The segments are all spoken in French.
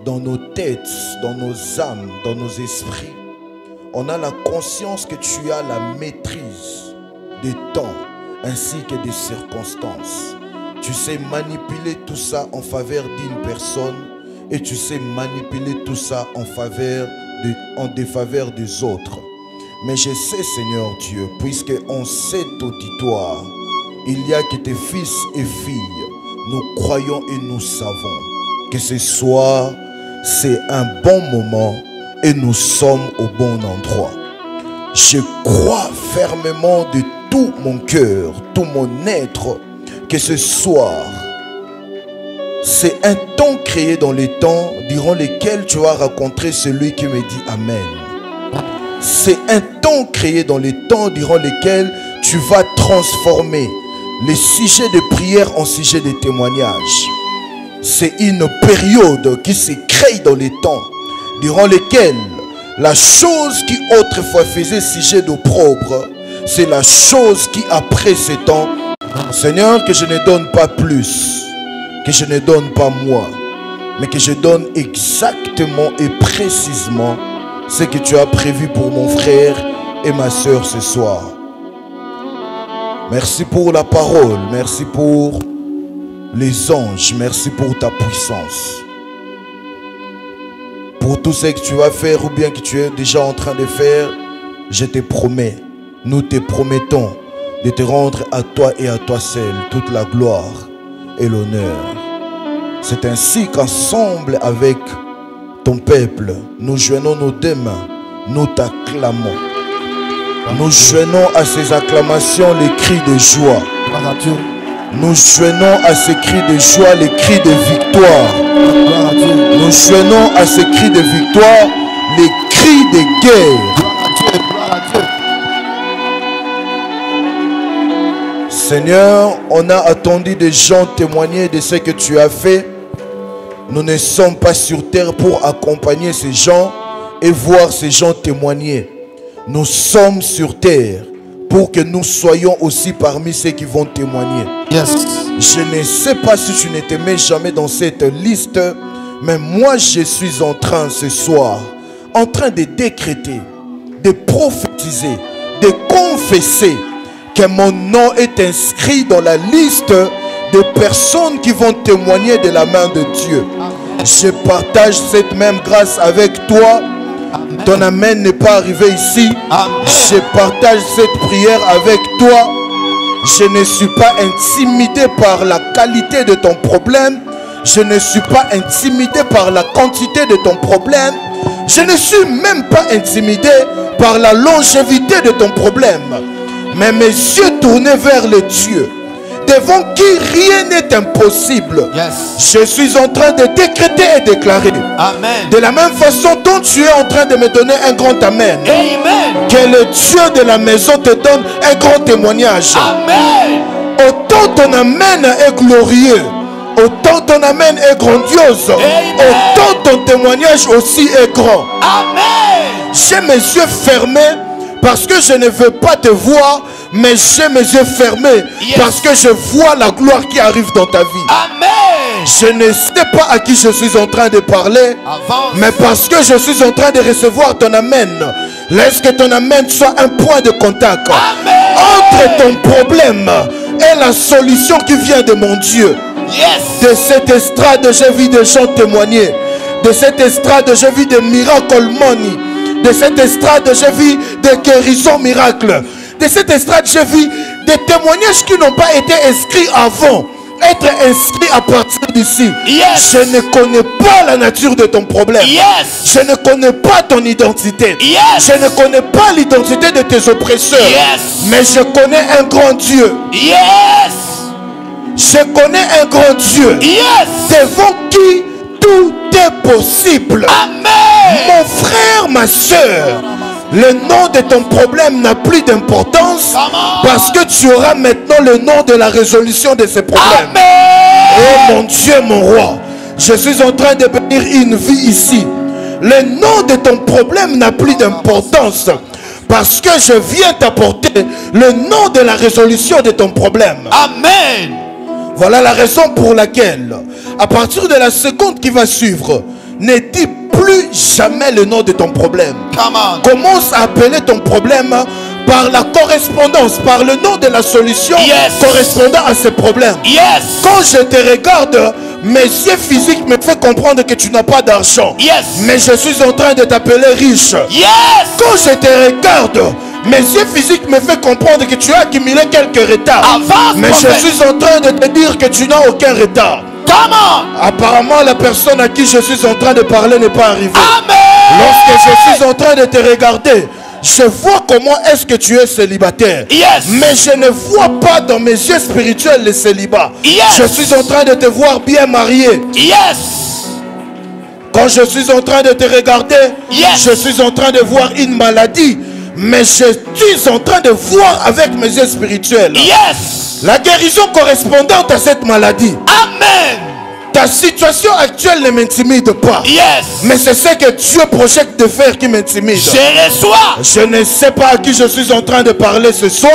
dans nos têtes, dans nos âmes, dans nos esprits, on a la conscience que tu as la maîtrise des temps ainsi que des circonstances. Tu sais manipuler tout ça en faveur d'une personne et tu sais manipuler tout ça en défaveur des autres. Mais je sais, Seigneur Dieu, puisque on sait auditoire, il y a que tes fils et filles, nous croyons et nous savons que ce soir, c'est un bon moment et nous sommes au bon endroit. Je crois fermement de tout mon cœur, tout mon être, que ce soir, c'est un temps créé dans les temps durant lesquels tu vas rencontrer celui qui me dit Amen. C'est un temps créé dans les temps durant lesquels tu vas transformer les sujets de prière en sujets de témoignage. C'est une période qui se crée dans les temps durant lesquels la chose qui autrefois faisait sujet d'opprobre, c'est la chose qui après ces temps, Seigneur, que je ne donne pas plus, que je ne donne pas moi, mais que je donne exactement et précisément ce que tu as prévu pour mon frère et ma soeur ce soir. Merci pour la parole, merci pour les anges, merci pour ta puissance. Pour tout ce que tu vas faire ou bien que tu es déjà en train de faire, je te promets, nous te promettons de te rendre à toi et à toi seul toute la gloire et l'honneur. C'est ainsi qu'ensemble avec ton peuple, nous joignons nos deux mains, nous t'acclamons. Nous joignons à ces acclamations les cris de joie. Nous joignons à ces cris de joie les cris de victoire. Nous joignons à ces cris de victoire les cris de guerre. Seigneur, on a attendu des gens témoigner de ce que tu as fait. Nous ne sommes pas sur terre pour accompagner ces gens et voir ces gens témoigner. Nous sommes sur terre pour que nous soyons aussi parmi ceux qui vont témoigner. Yes. Je ne sais pas si tu ne te mets jamais dans cette liste, mais moi je suis en train ce soir, en train de décréter, de prophétiser, de confesser que mon nom est inscrit dans la liste de personnes qui vont témoigner de la main de Dieu. Je partage cette même grâce avec toi. Ton amen n'est pas arrivé ici. Je partage cette prière avec toi. Je ne suis pas intimidé par la qualité de ton problème. Je ne suis pas intimidé par la quantité de ton problème. Je ne suis même pas intimidé par la longévité de ton problème. Mais mes yeux tournés vers le Dieu devant qui rien n'est impossible. Yes. Je suis en train de décréter et déclarer. Amen. De la même façon dont tu es en train de me donner un grand amen. Amen. Que le Dieu de la maison te donne un grand témoignage. Amen. Autant ton amen est glorieux, autant ton amen est grandiose. Amen. Autant ton témoignage aussi est grand. Amen. J'ai mes yeux fermés parce que je ne veux pas te voir, mais j'ai mes yeux fermés. Yes. Parce que je vois la gloire qui arrive dans ta vie. Amen. Je ne sais pas à qui je suis en train de parler. Avance. Mais parce que je suis en train de recevoir ton amen, laisse que ton amen soit un point de contact. Amen. Entre ton problème et la solution qui vient de mon Dieu. Yes. De cette estrade, j'ai vu des gens témoigner. De cette estrade, j'ai vu des miracles money. De cette estrade, j'ai vu des guérisons miracles. De cette estrade, j'ai vu des témoignages qui n'ont pas été inscrits avant être inscrits à partir d'ici. Yes. Je ne connais pas la nature de ton problème. Yes. Je ne connais pas ton identité. Yes. Je ne connais pas l'identité de tes oppresseurs. Yes. Mais je connais un grand Dieu. Yes. Je connais un grand Dieu. Yes. Devant qui tout est possible. Amen. Mon frère, ma soeur, le nom de ton problème n'a plus d'importance parce que tu auras maintenant le nom de la résolution de ces problèmes. Amen. Oh mon Dieu, mon roi, je suis en train de bénir une vie ici. Le nom de ton problème n'a plus d'importance parce que je viens t'apporter le nom de la résolution de ton problème. Amen. Voilà la raison pour laquelle, à partir de la seconde qui va suivre, ne dis plus jamais le nom de ton problème. Come on. Commence à appeler ton problème par la correspondance, par le nom de la solution correspondant à ce problème. Quand je te regarde, mes yeux physiques me font comprendre que tu n'as pas d'argent. Mais je suis en train de t'appeler riche. Quand je te regarde, mes yeux physiques me font comprendre que tu as accumulé quelques retards. Mais je suis en train de te dire que tu n'as aucun retard. Apparemment, la personne à qui je suis en train de parler n'est pas arrivée. Lorsque je suis en train de te regarder, je vois comment est-ce que tu es célibataire. Mais je ne vois pas dans mes yeux spirituels le célibat. Je suis en train de te voir bien marié. Quand je suis en train de te regarder, je suis en train de voir une maladie. Mais je suis en train de voir avec mes yeux spirituels la guérison correspondante à cette maladie. Amen. Ta situation actuelle ne m'intimide pas. Mais c'est ce que Dieu projette de faire qui m'intimide. Je reçois. Je ne sais pas à qui je suis en train de parler ce soir.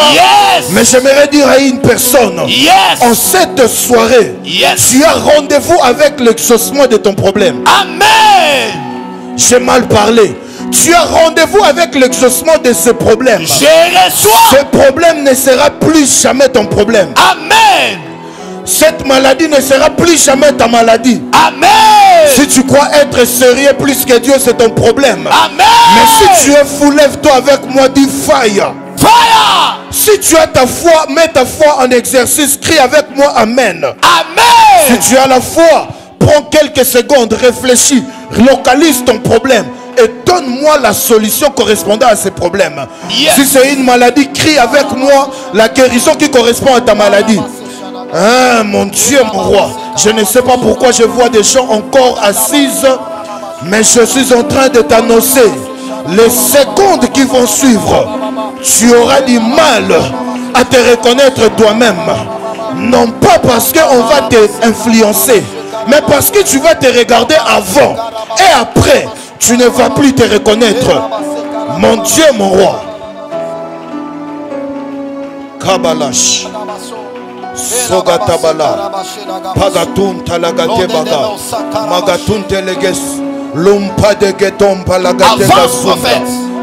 Mais j'aimerais dire à une personne. En cette soirée, tu as rendez-vous avec l'exaucement de ton problème. Amen. J'ai mal parlé. Tu as rendez-vous avec l'exaucement de ce problème. Je reçois. Ce problème ne sera plus jamais ton problème. Amen. Cette maladie ne sera plus jamais ta maladie. Amen. Si tu crois être sérieux plus que Dieu, c'est ton problème. Amen. Mais si tu es fou, lève-toi avec moi, dis fire. Fire. Si tu as ta foi, mets ta foi en exercice, crie avec moi amen. Amen. Si tu as la foi, prends quelques secondes, réfléchis, localise ton problème et donne-moi la solution correspondant à ces problèmes. Si c'est une maladie, crie avec moi la guérison qui correspond à ta maladie. Ah, mon Dieu, mon roi, je ne sais pas pourquoi je vois des gens encore assises, mais je suis en train de t'annoncer les secondes qui vont suivre. Tu auras du mal à te reconnaître toi-même. Non pas parce qu'on va t'influencer, mais parce que tu vas te regarder avant et après, tu ne vas plus te reconnaître. Mon Dieu, mon roi. Kabalash. Sogatabala. Pagatun talagate baga. Magatun teleges. Lumpa de geton palagate basunda.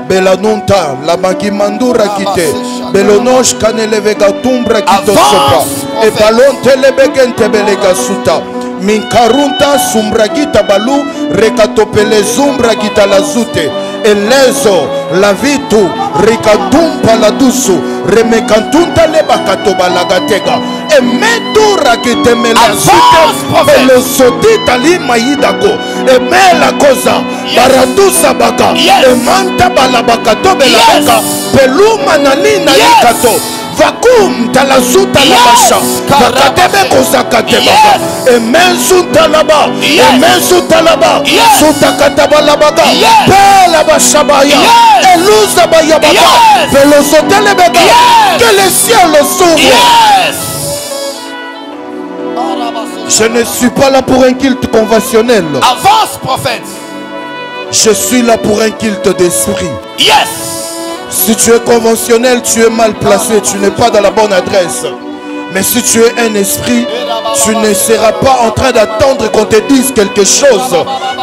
Belanunta la magimandura kite. Belonosh kanelevegatumbre kito sopa. E balon telebegente belegasuta. Minkarunta sumbragita balu rekatopele zumbragita lazute elezo la vitu rekatumpa la dusu remekantunta lebakatoba lagatega emedura kitemela zute belosodita lima yidako emela koza baratusa baka emanta balabakatobela baka peluma nanina yikato vakum talazuta la basha vakatebe kozakateba emensu talaba emensu talaba sutakatabalabaka pela bashabaya eluza bayabaka pelosotelebeka que le ciel s'ouvre. Je ne suis pas là pour un culte conventionnel. Avance, prophète. Je suis là pour un culte d'esprit. Si tu es conventionnel, tu es mal placé, tu n'es pas dans la bonne adresse. Mais si tu es un esprit, tu ne seras pas en train d'attendre qu'on te dise quelque chose,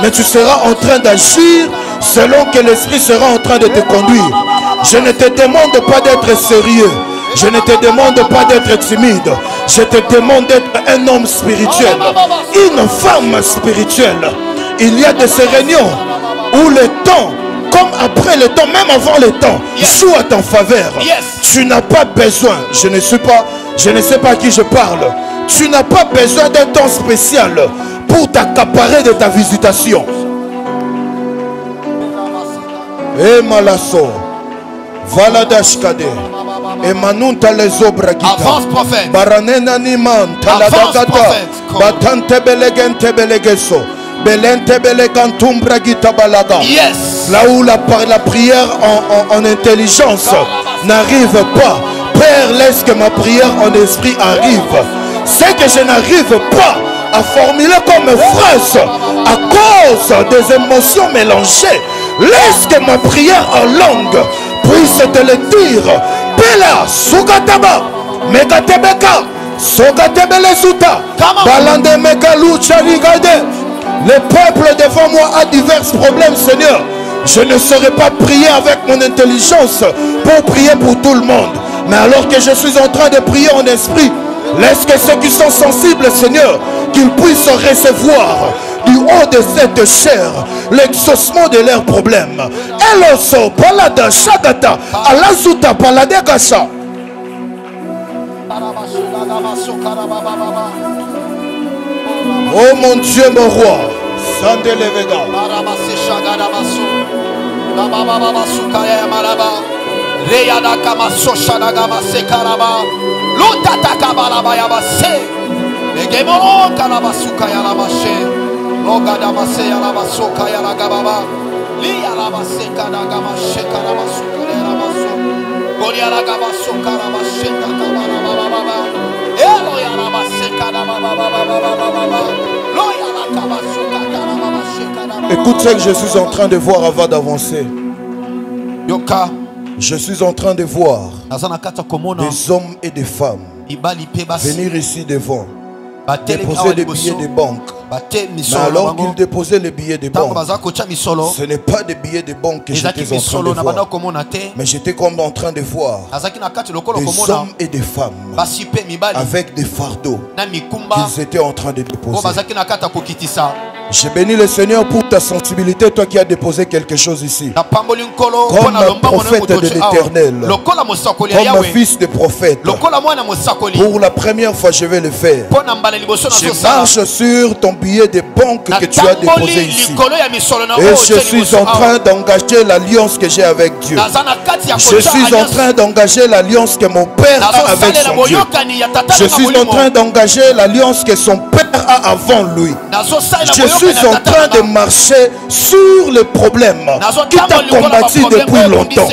mais tu seras en train d'agir selon que l'esprit sera en train de te conduire. Je ne te demande pas d'être sérieux, je ne te demande pas d'être timide, je te demande d'être un homme spirituel, une femme spirituelle. Il y a de ces réunions où le temps, comme après le temps, même avant le temps, joue à ton faveur. Tu n'as pas besoin, je ne sais pas à qui je parle. Tu n'as pas besoin d'un temps spécial pour t'accaparer de ta visitation. Et malasso, valadashkade, et manunta les obragita. Avance, prophète. Baranena niman, taladagata, batante belegente belegeso. Là où la prière en intelligence n'arrive pas, Père, laisse que ma prière en esprit arrive. C'est que je n'arrive pas à formuler comme phrase à cause des émotions mélangées. Laisse que ma prière en langue puisse te le dire. Pela, Sugataba, Megatebeka, Sogatebele Suta, Balande Megalu Charigade. Le peuple devant moi a divers problèmes, Seigneur. Je ne saurais pas prier avec mon intelligence pour prier pour tout le monde. Mais alors que je suis en train de prier en esprit, laisse que ceux qui sont sensibles, Seigneur, qu'ils puissent recevoir du haut de cette chair l'exaucement de leurs problèmes. Eloso, palada, shagata, alazuta, paladegasha. Oh mon Dieu, mon roi, Sandelevega. Reyada kama soshana gama sekaraba lutata kabalaba yabase egemoro kalaba suka yalabashe logada mase yalabasoka yalagababa li yalabase kada gama shekaraba suka yalabaso gori yalagaba soka yalabashe takababa baba elo yalabase kada baba baba lo yalakaba soka yalababa shekara. Écoute ce que je suis en train de voir avant d'avancer. Yoka. Je suis en train de voir des hommes et des femmes venir ici devant, déposer des billets de banque. Mais alors qu'ils déposaient les billets de banque, ce n'est pas des billets de banque que j'étais en train de voir, mais j'étais comme en train de voir des hommes et des femmes avec des fardeaux qu'ils étaient en train de déposer. J'ai béni le Seigneur pour ta sensibilité, toi qui as déposé quelque chose ici. Comme un prophète de l'Éternel, comme un fils de prophète. Pour la première fois, je vais le faire. Je marche sur ton billet de banque que tu as déposé ici. Et je suis en train d'engager l'alliance que j'ai avec Dieu. Je suis en train d'engager l'alliance que mon père a avec son Dieu. Je suis en train d'engager l'alliance que son père a avant lui. Je suis en train de marcher sur le problème qui t'a combattu depuis longtemps.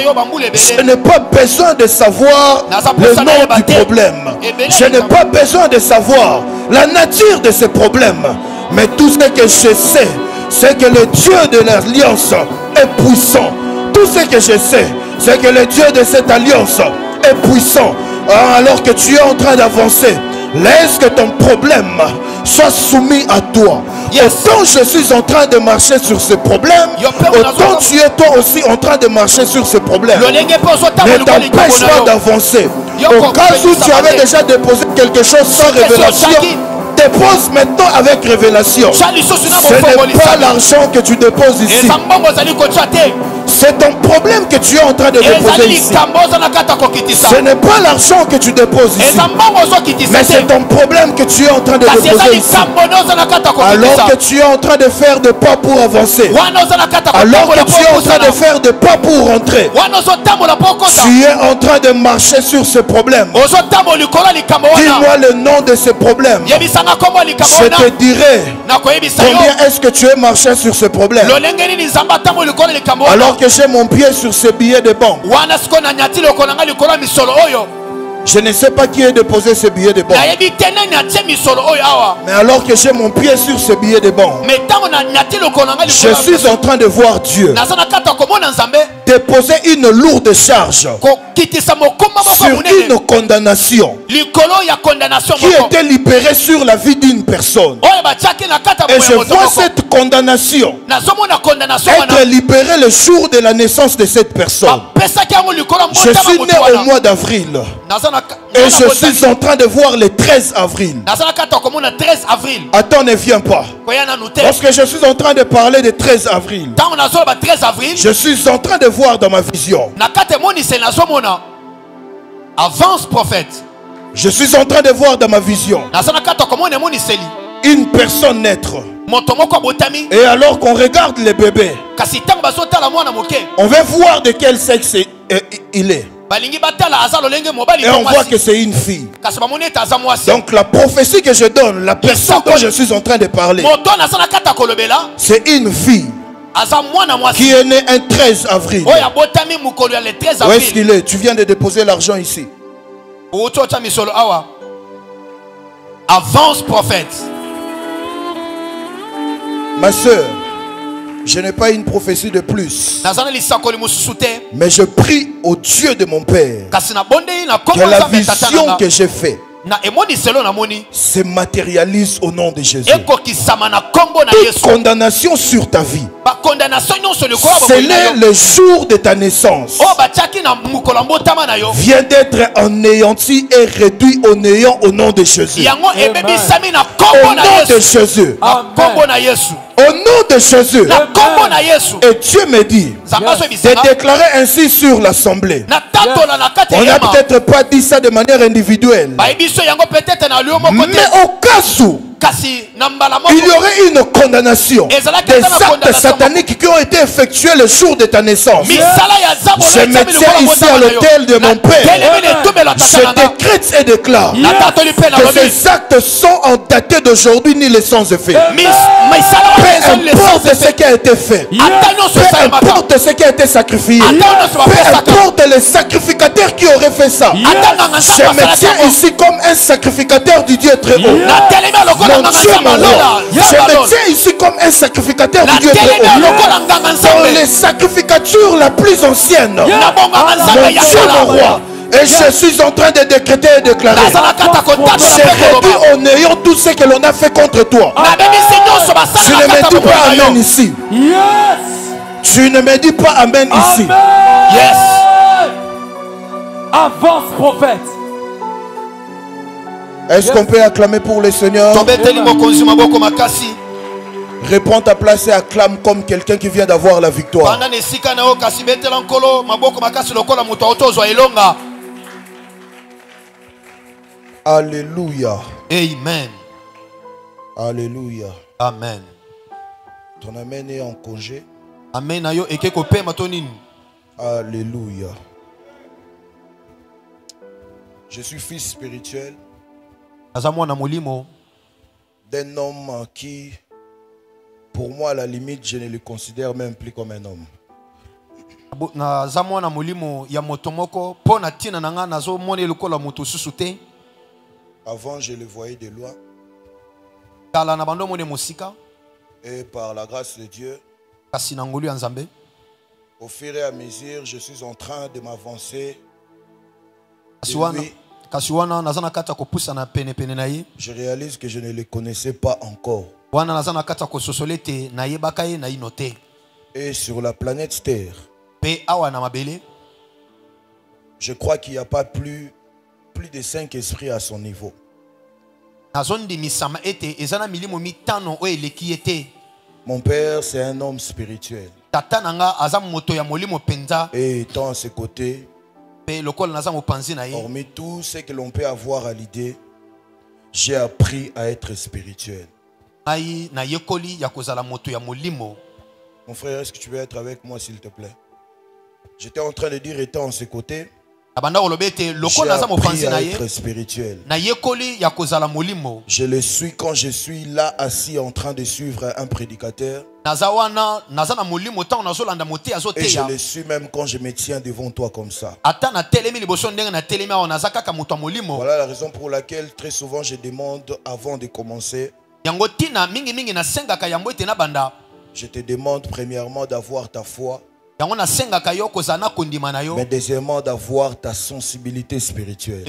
Je n'ai pas besoin de savoir le nom du problème. Je n'ai pas besoin de savoir la nature de ce problème. Mais tout ce que je sais, c'est que le Dieu de l'alliance est puissant. Tout ce que je sais, c'est que le Dieu de cette alliance est puissant. Alors que tu es en train d'avancer, laisse que ton problème soit soumis à toi. Autant je suis en train de marcher sur ce problème, autant tu es toi aussi en train de marcher sur ce problème. Ne t'empêche pas d'avancer. Au cas où tu avais déjà déposé quelque chose sans révélation, dépose maintenant avec révélation. Ce n'est pas l'argent que tu déposes ici. C'est ton problème que tu es en train de déposer ici. Ce n'est pas l'argent que tu déposes ici, mais c'est ton problème que tu es en train de déposer ici. Alors que tu es en train de faire des pas pour avancer, alors que tu es en train de faire des pas pour rentrer, tu es en train de marcher sur ce problème. Dis-moi le nom de ce problème. Je te dirai combien est-ce que tu es marché sur ce problème. Alors que j'ai mon pied sur ce billet de banque, je ne sais pas qui a déposé ce billet de banque. Mais alors que j'ai mon pied sur ce billet de banque, je suis en train de voir Dieu déposer une lourde charge sur une condamnation qui était libérée sur la vie d'une personne. Et je vois cette condamnation être libérée le jour de la naissance de cette personne. Je suis né au mois d'avril. Et je suis en train de voir le 13 avril. Attends, ne viens pas. Parce que je suis en train de parler de 13 avril. Je suis en train de voir dans ma vision. Avance, prophète. Je suis en train de voir dans ma vision une personne naître. Et alors qu'on regarde le bébé, on va voir de quel sexe il est. Et on voit que c'est une fille. Donc la prophétie que je donne, la personne dont je suis en train de parler, c'est une fille qui est née un 13 avril. Où est-ce qu'il est? Tu viens de déposer l'argent ici. Avance, prophète. Ma soeur, je n'ai pas une prophétie de plus, mais je prie au Dieu de mon Père que la vision que j'ai faite se matérialise au nom de Jésus. Toute condamnation sur ta vie, c'est le jour de ta naissance, vient d'être anéanti et réduit au néant au nom de Jésus. Au nom de Jésus. Au nom de Jésus. Et Dieu me dit de déclarer ainsi sur l'assemblée. On n'a peut-être pas dit ça de manière individuelle, mais au cas où il y aurait une condamnation des actes sataniques qui ont été effectués le jour de ta naissance, je me tiens ici à l'autel de mon Père. Je décrète et déclare que ces actes sont en daté d'aujourd'hui ni les sans effet. Peu importe ce qui a été fait, peu importe ce qui a été sacrifié, peu importe les sacrificateurs qui auraient fait ça, je me tiens ici comme un sacrificateur du Dieu très haut. Mon Dieu, mon roi, je me tiens ici comme un sacrificateur du Dieu très haut. Dans les sacrificatures la plus ancienne, mon Dieu, mon roi. Et je suis en train de décréter et déclarer, c'est réduit au néant tout ce que l'on a fait contre toi. Tu ne me dis pas amen ici. Tu ne me dis pas amen ici. Yes. Avance, prophète. Est-ce qu'on peut acclamer pour le Seigneur? Reprends ta place et acclame comme quelqu'un qui vient d'avoir la victoire. Alléluia. Amen. Alléluia. Amen. Ton amen est en congé. Amen. Ayo ekeko pe matonini. Alléluia. Je suis fils spirituel d'un homme qui, pour moi, à la limite, je ne le considère même plus comme un homme. Avant, je le voyais de loin. Et par la grâce de Dieu, au fur et à mesure, je suis en train de m'avancer. Je réalise que je ne le connaissais pas encore. Et sur la planète Terre, je crois qu'il n'y a pas plus de 5 esprits à son niveau. Mon père, c'est un homme spirituel. Et étant à ses côtés, hormis tout ce que l'on peut avoir à l'idée, j'ai appris à être spirituel. Mon frère, est-ce que tu veux être avec moi s'il te plaît? J'étais en train de dire, étant à ses côtés, j'ai appris à être spirituel. Je le suis quand je suis là assis en train de suivre un prédicateur. Et je le suis même quand je me tiens devant toi comme ça. Voilà la raison pour laquelle très souvent je demande avant de commencer. Je te demande premièrement d'avoir ta foi. Mais deuxièmement d'avoir ta sensibilité spirituelle.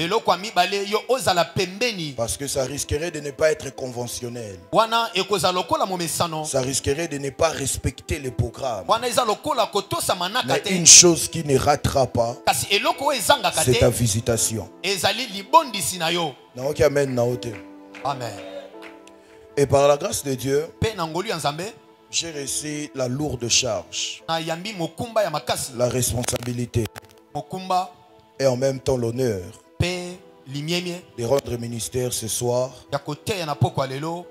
Parce que ça risquerait de ne pas être conventionnel. Ça risquerait de ne pas respecter les programmes. Mais une chose qui ne ratera pas, c'est ta visitation. Amen. Et par la grâce de Dieu, j'ai reçu la lourde charge, la responsabilité et en même temps l'honneur de rendre ministère ce soir.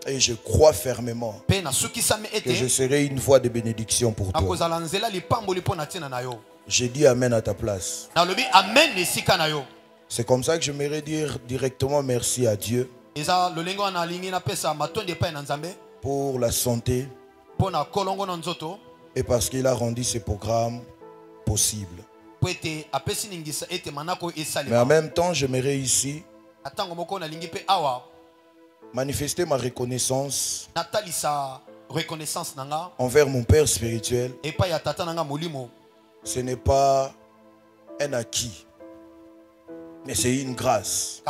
Et je crois fermement que je serai une voix de bénédiction pour toi. J'ai dit amen à ta place. C'est comme ça que je j'aimerais dire directement merci à Dieu pour la santé et parce qu'il a rendu ce programme possible. Mais en même temps, j'aimerais ici manifester ma reconnaissance envers mon père spirituel. Ce n'est pas un acquis, mais c'est une grâce.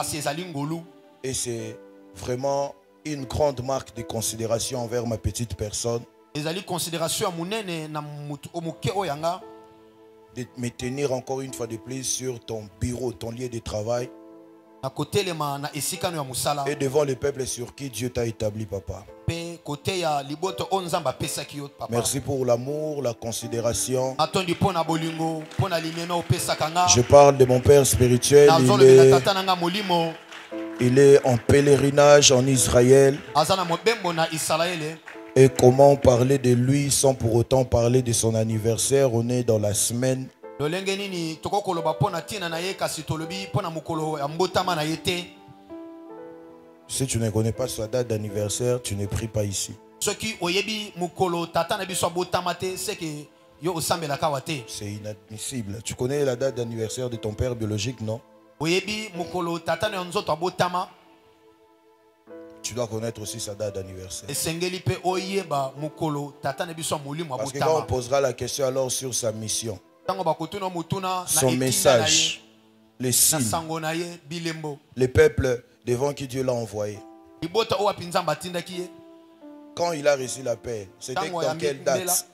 Et c'est vraiment une grande marque de considération envers ma petite personne. ezali considération ya munene na mutu omuke oyanga De me tenir encore une fois de plus sur ton bureau, ton lieu de travail. na kotelema na esika no ya musala Et devant le peuple sur qui Dieu t'a établi, papa. pe kote ya liboto o nzamba pesaki yo papa. Merci pour l'amour, la considération. atondi pona bolingo pona limema opesaka nga Je parle de mon père spirituel. nazolobela tata nanga molimo Il est en pèlerinage en Israël. aza na mobembo na Israele. Et comment parler de lui sans pour autant parler de son anniversaire? On est dans la semaine. lolenge nini tokokoloba pona tina na ye kasi tolobi pona mukolo ya mbotama na ye te. Si tu ne connais pas sa date d'anniversaire, tu ne pries pas ici. soki oyebi mukolo tata na biso abotama te seke yo osambelaka wa te. C'est inadmissible. Tu connais la date d'anniversaire de ton père biologique, non? oyebi mukolo tata na yo nzoto abotama Tu dois connaître aussi sa date d'anniversaire. esengeli pe oyeba mukolo tata na biso ya molimo Parce que quand on abotama. posera la question alors sur sa mission, Tango bakotuna mutuna na son etinda message, les na ye, na signes, sango na ye bilembo les peuples devant qui Dieu l'a envoyé. libota oyo apinza batindaki ye Quand il a reçu l'appel, c'était tango ya dans quelle mbela date?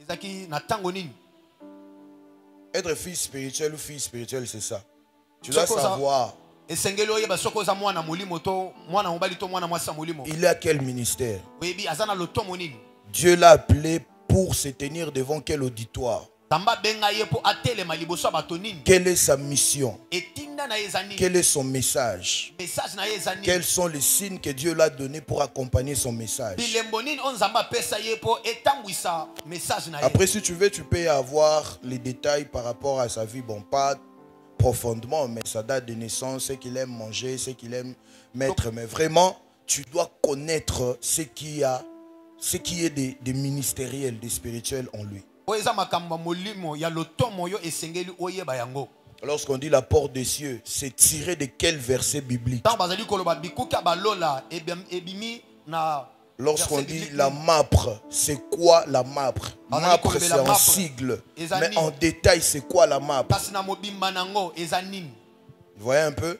ezaki na tango nini. Être fils spirituel ou fille spirituelle, c'est ça. Tu dois Soko za- savoir, esengeli oyeba soki oza mwana molimo to mwana mobali to mwana mwasi ya molimo il est à quel ministère? oyebi aza na lotomo nini. Dieu l'a appelé pour se tenir devant quel auditoire? tamba abenga ye mpo atelema liboso ya bato nini. Quelle est sa mission? etinda na ye eza nini. Quel est son message? message na ye eza nini. Quels sont les signes que Dieu l'a donnés pour accompagner son message? bilembo nini oyo nzambe apesa ye mpo etambwisa message na ye. Après, si tu veux, tu peux avoir les détails par rapport à sa vie. Bon, pas profondément, mais sa date de naissance, ce qu'il aime manger, ce qu'il aime mettre. Mais vraiment, tu dois connaître ce qui est des ministériels, des spirituels en lui. oyo eza makambo ya molimo ya lotomo yo esengeli oyeba yango. Lorsqu'on dit la porte des cieux, c'est tiré de quel verset biblique? ntango bazali koloba bikuki ya balola ebimi na Lorsqu'on verset dit biblique la nini. MAPRE, c'est quoi la MAPRE? MAPRE, c'est un MAPRE. sigle. Eza Mais nini. en détail, c'est quoi la MAPRE? kasi na mobimba nango eza nini. Vous voyez un peu?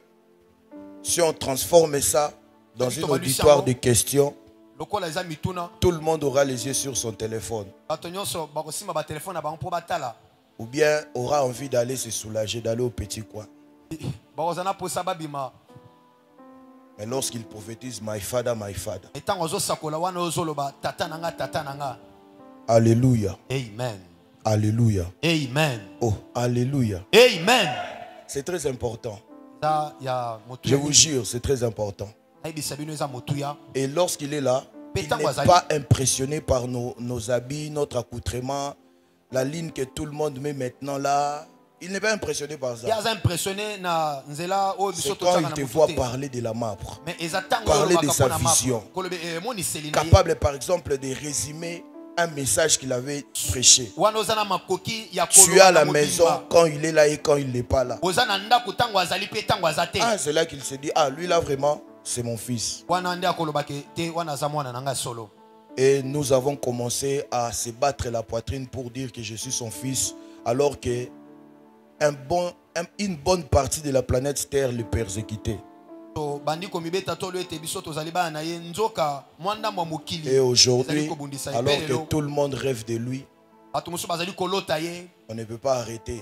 Si on transforme ça dans Oui, une Thomas auditoire Luciano. de questions, lokola eza mituna tout le monde aura les yeux sur son téléphone. bato nyonso bakosimba batelefone na bango mpo batala Ou bien aura envie d'aller se soulager, d'aller au petit coin. bakoza na posa babima. Mais lorsqu'il prophétise, my father, etango ozosakola wana ozoloba tata nanga tata nanga. Alléluia, Amen. Alléluia. Amen. Oh, Alléluia. Amen. C'est très important. eza ya Je motuya vous jure, c'est très important. nayebisa bino eza motuya. Et lorsqu'il est là, il Pétango n'est azali. pas impressionné par nos habits, notre accoutrement, la ligne que tout le monde met maintenant là. Il n'est pas impressionné par ye ça. aza impressionné na nzela oyo biso C'est quand il totiaka te na voit motu te. parler de la MAPRE. mais eza ntango Parler olobaka de sa mpo na mapo. vision. koloba emoniseli na ye. Capable par exemple de résumer un message qu'il avait prêché. wana oza na makoki ya Tu es koloba à la na maison mobimba. quand il est là et quand il n'est pas là. oza na ndako ntango azali mpe ntango aza te. Ah, c'est là qu'il se dit, ah, lui là vraiment, c'est mon fils. wana nde akolobaka te wana aza mwana na ngai solo. Et nous avons commencé à se battre la poitrine pour dire que je suis son fils, alors que une bonne partie de la planète Terre le persécutait. So, bandi komibeta tolo ete biso tozali bana na ye nzoka mwa ndambo ya mokili. Et aujourd'hui, ezali kobundisa ye. alors Mpe que lelo, tout le monde rêve de lui, bato mosusu bazali kolota ye on ne peut pas arrêter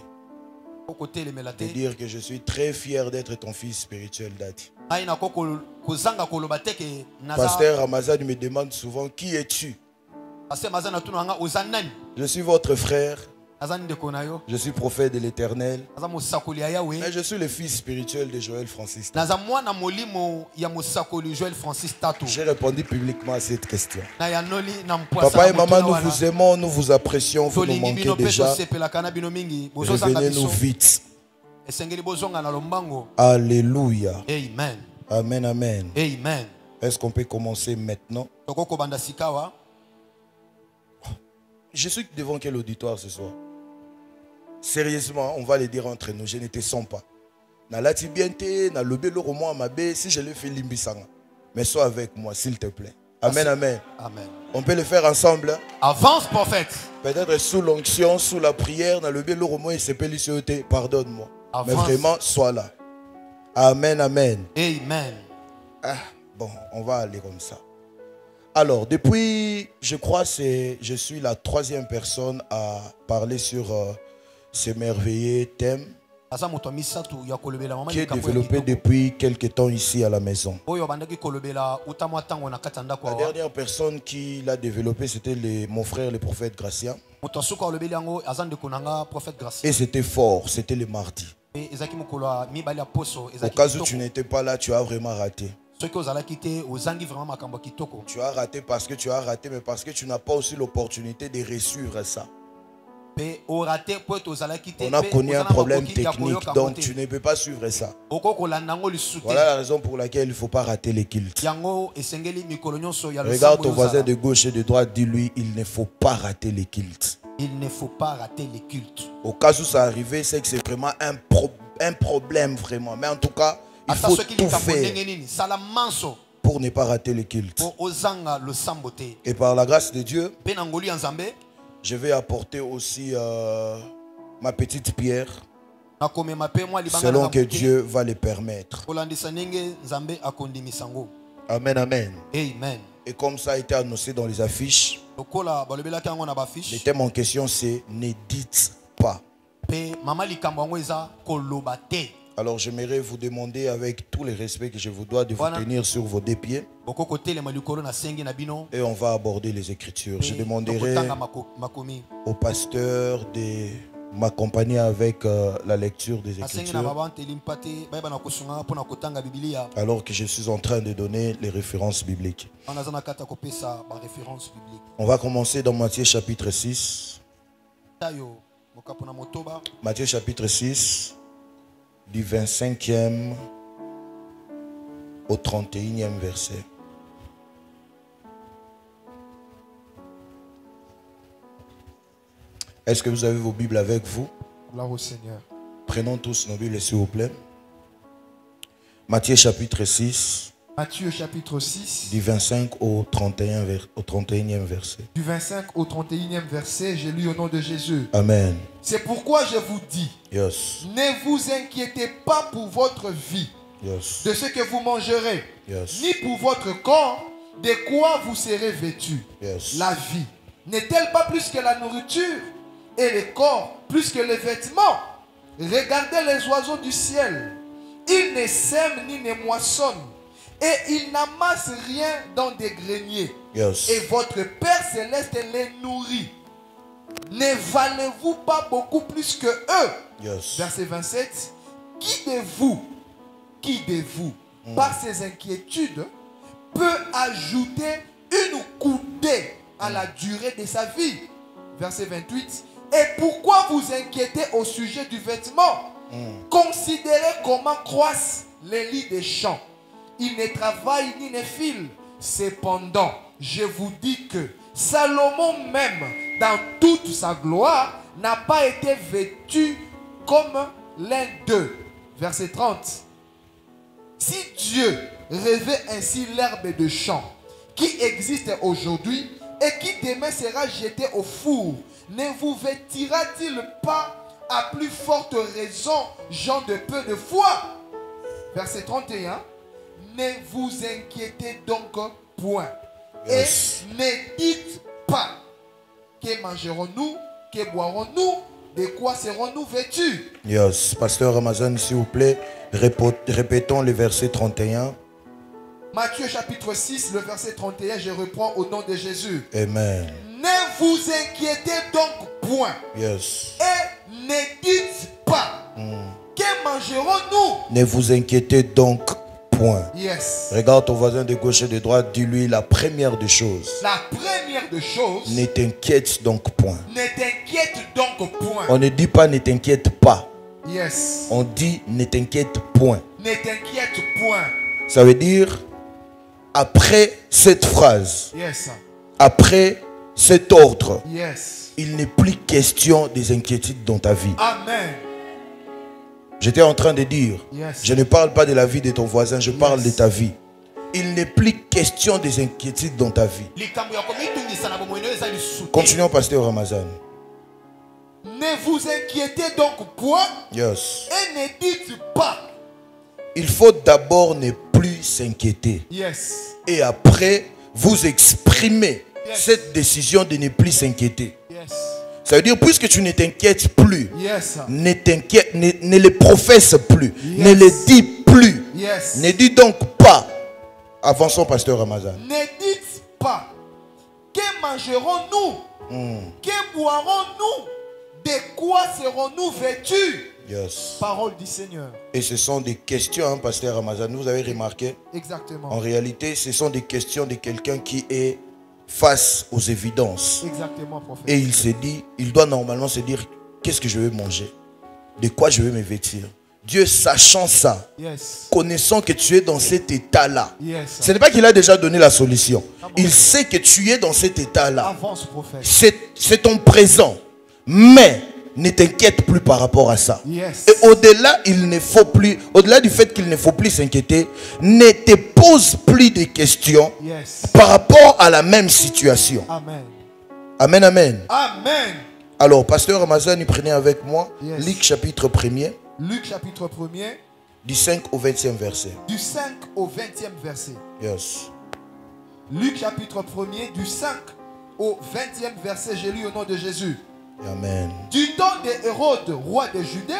po kotelemela te. de dire que je suis très fier d'être ton fils spirituel, Dati. ngai nako kozanga koloba te ke naza Pasteur Ramazan me demande souvent, qui es-tu? paster maza na tuna nga oza nani. Je suis votre frère, aza ndeko na yo. je suis prophète de l'Éternel, aza mosakoli ya yawe. mais je suis le fils spirituel de Joël Francis. naza mwana molimo ya mosakoli Joël Francis Tato. J'ai répondu publiquement à cette question. na yanoli na mpwasa Papa et na maman, motuna nous wana. vous aimons, nous vous apprécions, vous nous tolingi manquez bino mpe déjà. tosepelaka na bino mingi bozozanga Revenez-nous biso. vite. esengeli bozonga na lombango. Alléluia. Amen. Amen, amen. Amen. Est-ce qu'on peut commencer maintenant? tokokobanda sikawa. Je suis devant quel auditoire ce soir? Sérieusement, on va le dire entre nous, je ne te sens pas. Na lati biente, na lobe lo romo amabe, si je le fais limbisanga. Mais sois avec moi, s'il te plaît. Amen, amen. Amen. On peut le faire ensemble. Avance, prophète. Peut-être sous l'onction, sous la prière, na lobe lo romo et se pardonne-moi. Mais Avance. vraiment, sois là. Amen, amen. Amen. Ah, bon, on va aller comme ça. Alors, depuis, je crois, je suis la 3e personne à parler sur ce merveilleux thème qui est développé depuis quelques temps ici à la maison. La dernière personne qui l'a développé, c'était mon frère, le prophète Gratien. Et c'était fort, c'était le mardi. Au cas où tu n'étais pas là, tu as vraiment raté. Tu as raté parce que tu as raté, mais parce que tu n'as pas aussi l'opportunité de réussir ça. On a connu un problème technique, donc tu ne peux pas suivre ça. Voilà la raison pour laquelle il ne faut pas rater les cultes. Regarde ton voisin de gauche et de droite, dis-lui, il ne faut pas rater les cultes. Il ne faut pas rater les cultes. Au cas où ça arrive, c'est que c'est vraiment un problème vraiment. Mais en tout cas, il faut tout faire pour ne pas rater les cultes. Et par la grâce de Dieu, je vais apporter aussi ma petite pierre, selon que Dieu va le permettre. Amen, amen. Amen. Et comme ça a été annoncé dans les affiches, le thème en question c'est « Ne dites pas ». Alors j'aimerais vous demander avec tout le respect que je vous dois de vous tenir sur vos deux pieds. Et on va aborder les Écritures. Je demanderai au pasteur de m'accompagner avec la lecture des Écritures. Alors que je suis en train de donner les références bibliques. On va commencer dans Matthieu chapitre 6. Matthieu chapitre 6. Du 25e au 31e verset. Est-ce que vous avez vos Bibles avec vous? Gloire au Seigneur. Prenons tous nos Bibles s'il vous plaît. Matthieu chapitre 6. Matthieu chapitre 6. Du 25 au 31e verset. Du 25 au 31e verset, j'ai lu au nom de Jésus. Amen. C'est pourquoi je vous dis, yes, ne vous inquiétez pas pour votre vie, yes, de ce que vous mangerez, yes, ni pour votre corps, de quoi vous serez vêtus. yes. La vie n'est-elle pas plus que la nourriture, et le corps plus que les vêtements? Regardez les oiseaux du ciel. Ils ne sèment ni ne moissonnent, et ils n'amassent rien dans des greniers. Yes. Et votre Père Céleste les nourrit. Ne valez-vous pas beaucoup plus que eux? Yes. Verset 27. Qui de vous, par ses inquiétudes, peut ajouter une coudée à la durée de sa vie? Verset 28. Et pourquoi vous inquiétez au sujet du vêtement? Considérez comment croissent les lits des champs. Ils ne travaillent ni ne filent. Cependant, je vous dis que Salomon même, dans toute sa gloire, n'a pas été vêtu comme l'un d'eux. Verset 30. Si Dieu revêt ainsi l'herbe de champ qui existe aujourd'hui et qui demain sera jetée au four, ne vous vêtira-t-il pas à plus forte raison, gens de peu de foi? Verset 31. Ne vous inquiétez donc point. Yes. Et ne dites pas, que mangerons-nous, que boirons-nous, de quoi serons-nous vêtus? Yes. Pasteur Ramazan, s'il vous plaît, répétons le verset 31. Matthieu chapitre 6, le verset 31, je reprends au nom de Jésus. Amen. Ne vous inquiétez donc point. Yes. Et ne dites pas, que mangerons-nous? Ne vous inquiétez donc point. Yes. Regarde ton voisin de gauche et de droite, dis-lui la première des choses. La première des choses. Ne t'inquiète donc point. Ne t'inquiète donc point. On ne dit pas ne t'inquiète pas. Yes. On dit ne t'inquiète point. Ne t'inquiète point. Ça veut dire, après cette phrase, yes, après cet ordre, yes, il n'est plus question des inquiétudes dans ta vie. Amen. J'étais en train de dire, yes, je ne parle pas de la vie de ton voisin, je parle yes, de ta vie. Il n'est plus question des inquiétudes dans ta vie. Continuons, pasteur Ramazan. Ne vous inquiétez donc point. Yes. Et ne dites pas. Il faut d'abord ne plus plus s'inquiéter. Yes. Et après, vous exprimez Yes. cette décision de ne plus s'inquiéter. Yes. Ça veut dire, puisque tu ne t'inquiètes plus, Yes. ne les professe plus, Yes. ne les dis plus, Yes. ne dis donc pas. Avançons, pasteur Ramazan. Ne dites pas, que mangerons-nous? Que boirons-nous? De quoi serons-nous vêtus? Yes. Parole du Seigneur. Et ce sont des questions, hein, pasteur Ramazan. Vous avez remarqué? Exactement. En réalité, ce sont des questions de quelqu'un qui est face aux évidences. Exactement, prophète. Et il se dit, il doit normalement se dire, qu'est-ce que je vais manger? De quoi je vais me vêtir? Dieu, sachant ça, Yes. connaissant que tu es dans cet état-là, Yes. ce n'est pas qu'il a déjà donné la solution. Il sait que tu es dans cet état-là. Avance, prophète. C'est ton présent. Mais ne t'inquiète plus par rapport à ça. Yes. Et au-delà, il ne faut plus, au-delà du fait qu'il ne faut plus s'inquiéter, ne te pose plus de questions Yes. par rapport à la même situation. Amen. Amen, amen. Amen. Alors, pasteur Ramazan, il prenait avec moi Yes. Luc chapitre 1er, Luc chapitre 1er, du 5 au 20e verset. du 5 au 20e verset. Yes. Luc chapitre 1er, du 5 au 20e verset. J'ai lu au nom de Jésus. Amen. Du temps de Hérode, roi de Judée,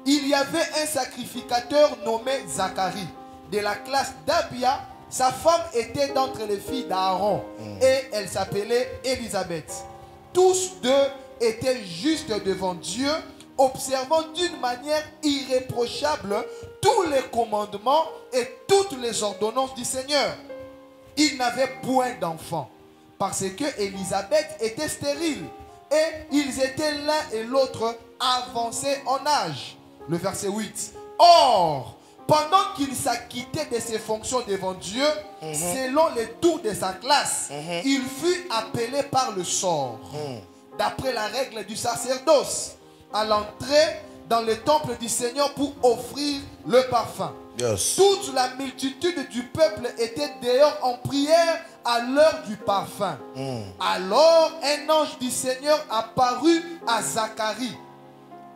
il y avait un sacrificateur nommé Zacharie, de la classe d'Abia. Sa femme était d'entre les filles d'Aaron et elle s'appelait Élisabeth. Tous deux étaient justes devant Dieu, observant d'une manière irréprochable tous les commandements et toutes les ordonnances du Seigneur. Ils n'avaient point d'enfants parce que Élisabeth était stérile. Et ils étaient l'un et l'autre avancés en âge. Le verset 8. Or, pendant qu'il s'acquittait de ses fonctions devant Dieu, selon les tours de sa classe, il fut appelé par le sort, d'après la règle du sacerdoce, à l'entrée dans le temple du Seigneur pour offrir le parfum. Yes. Toute la multitude du peuple était dehors en prière à l'heure du parfum. Alors un ange du Seigneur apparut à Zacharie.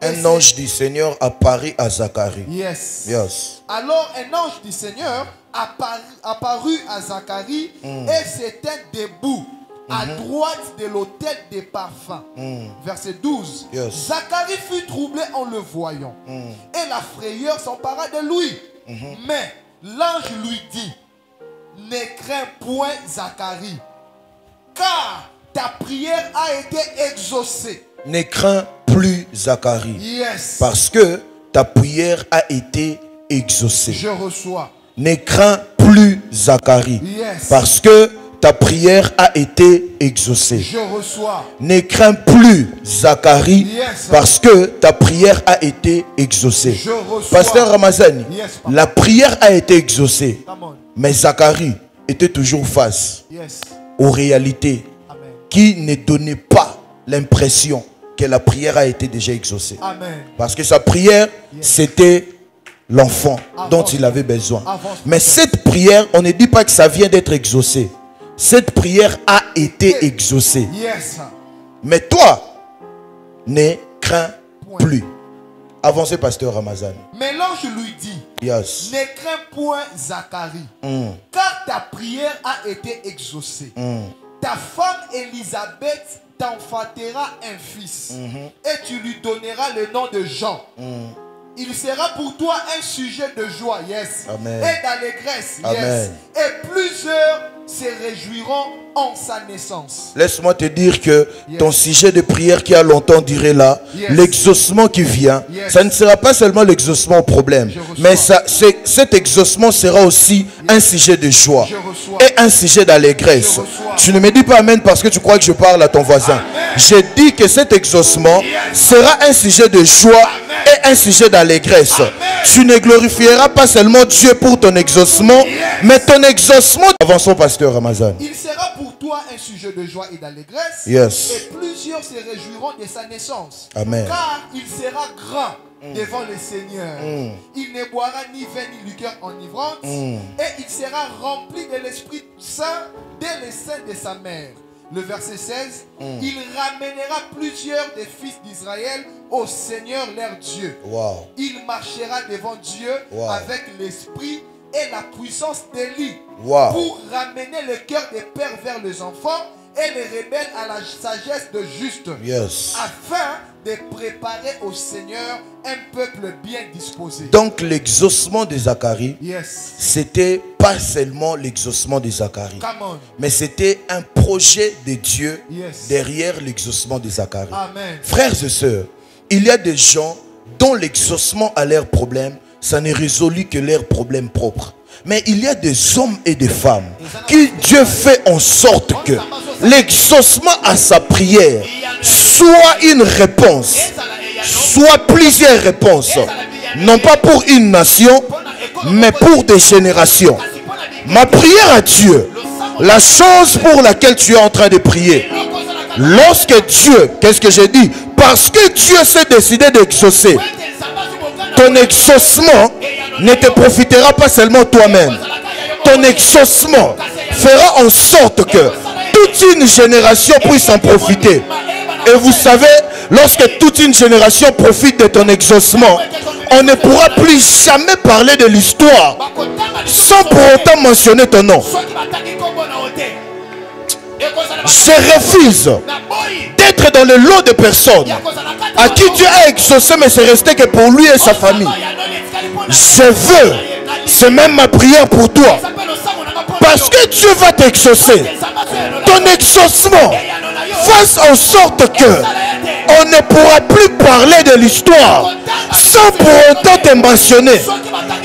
Un ange du Seigneur apparut à Zacharie. Yes. Yes. Alors un ange du Seigneur apparut à Zacharie et s'était debout à droite de l'autel des parfums. Verset 12. Yes. Zacharie fut troublé en le voyant. Et la frayeur s'empara de lui. Mais l'ange lui dit, ne crains point Zacharie, car ta prière a été exaucée. Ne crains plus Zacharie. Yes. Parce que ta prière a été exaucée. Je reçois. Ne crains plus Zacharie. Yes. Parce que ta prière a été exaucée. Je reçois. Ne crains plus Zacharie. Yes. Parce que ta prière a été exaucée. Je reçois. Pasteur Ramazani, Yes, papa. la prière a été exaucée. Come on. Mais Zacharie était toujours face Yes. aux réalités Amen. qui ne donnaient pas l'impression que la prière a été déjà exaucée. Amen. Parce que sa prière, c'était l'enfant dont Avance. il avait besoin. Avance, Mais prophète. cette prière, on ne dit pas que ça vient d'être exaucé. Cette prière a été exaucée. Yes. Mais toi, ne crains Point. plus. Avancez, pasteur Ramazan. Mais l'ange lui dit, Yes. ne crains point Zacharie, car ta prière a été exaucée. Ta femme Élisabeth t'enfantera un fils, et tu lui donneras le nom de Jean. Il sera pour toi un sujet de joie, yes, Amen. et d'allégresse, yes. Amen. Et plusieurs se réjouiront en sa naissance. Laisse-moi te dire que Yes. ton sujet de prière qui a longtemps duré là, Yes. l'exaucement qui vient, Yes. ça ne sera pas seulement l'exaucement au problème, Je reçois. mais cet exaucement sera aussi un sujet de joie Je reçois. et un sujet d'allégresse. Je reçois. Tu ne me dis pas amen parce que tu crois que je parle à ton voisin. Amen. Je dis que cet exaucement sera un sujet de joie et un sujet d'allégresse. Tu ne glorifieras pas seulement Dieu pour ton exaucement, mais ton exaucement. Avançons, pasteur Ramazan. Il sera pour toi un sujet de joie et d'allégresse. Yes. Et plusieurs se réjouiront de sa naissance. Amen. Car il sera grand devant le Seigneur. Il ne boira ni vin ni liqueur enivrante. Et il sera rempli de l'Esprit Saint dès le sein de sa mère. Le verset 16. Il ramènera plusieurs des fils d'Israël au Seigneur leur Dieu. Wow. Il marchera devant Dieu Wow. avec l'esprit et la puissance d'Élie Wow. pour ramener le cœur des pères vers les enfants et les rebelles à la sagesse de juste, Yes. afin de préparer au Seigneur un peuple bien disposé. Donc l'exaucement de Zacharie, Yes. c'était pas seulement l'exaucement de Zacharie, Come on. mais c'était un projet de Dieu Yes. derrière l'exaucement de Zacharie. Amen. Frères et sœurs, il y a des gens dont l'exaucement à leurs problèmes, ça ne résout que leurs problèmes propres. Mais il y a des hommes et des femmes qui Dieu fait en sorte que l'exaucement à sa prière soit une réponse, soit plusieurs réponses, non pas pour une nation, mais pour des générations. Ma prière à Dieu, la chose pour laquelle tu es en train de prier, lorsque Dieu, qu'est-ce que j'ai dit? Parce que Dieu s'est décidé d'exaucer, ton exaucement ne te profitera pas seulement toi-même. Ton exaucement fera en sorte que toute une génération puisse en profiter. Et vous savez, lorsque toute une génération profite de ton exaucement, on ne pourra plus jamais parler de l'histoire sans pour autant mentionner ton nom. Je refuse d'être dans le lot de personnes à qui Dieu a exaucé, mais c'est resté que pour lui et sa famille. Je veux, c'est même ma prière pour toi, parce que Dieu va t'exaucer. Ton exaucement fasse en sorte que on ne pourra plus parler de l'histoire sans pour autant te mentionner,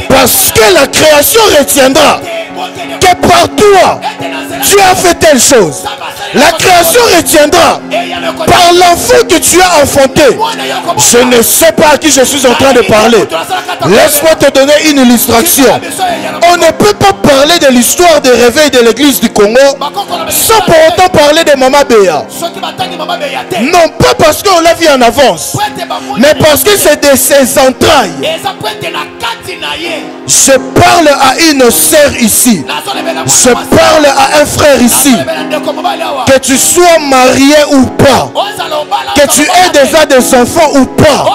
parce que la création retiendra que par toi Dieu a fait telle chose. La création retiendra par l'enfant que tu as enfanté. Je ne sais pas à qui je suis en train de parler. Laisse-moi te donner une illustration. On ne peut pas parler de l'histoire des réveils de l'église du Congo sans pour autant parler de Mama Béa. Non pas parce qu'on l'a vu en avance, mais parce que c'est de ses entrailles. Je parle à une sœur ici. Je parle à un frère ici. Que tu sois marié ou pas, que tu aies déjà des enfants ou pas,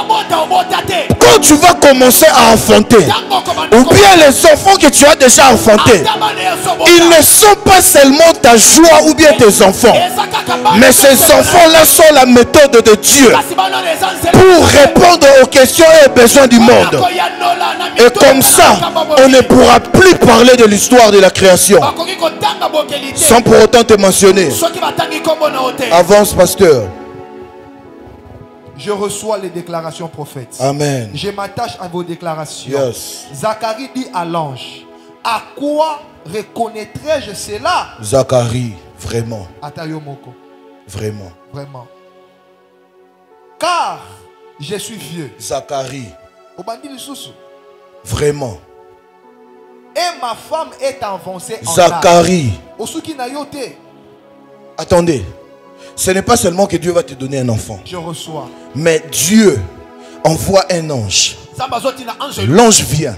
quand tu vas commencer à enfanter, ou bien les enfants que tu as déjà enfantés, ils ne sont pas seulement ta joie ou bien tes enfants, mais ces enfants-là sont la méthode de Dieu pour répondre aux questions et aux besoins du monde. Et comme ça, on ne pourra plus parler de l'histoire de la création sans pour autant te mentionner. Avance, pasteur. Je reçois les déclarations prophètes. Amen. Je m'attache à vos déclarations. Yes. Zacharie dit à l'ange, à quoi reconnaîtrai-je cela? Zacharie, vraiment. Atayomoko. Vraiment. Vraiment. Car je suis vieux. Zacharie, Obandi Lisusu. vraiment. Et ma femme est avancée en âge. Zacharie. Osuki na yote. Attendez. Ce n'est pas seulement que Dieu va te donner un enfant. Je reçois. Mais Dieu envoie un ange. L'ange vient.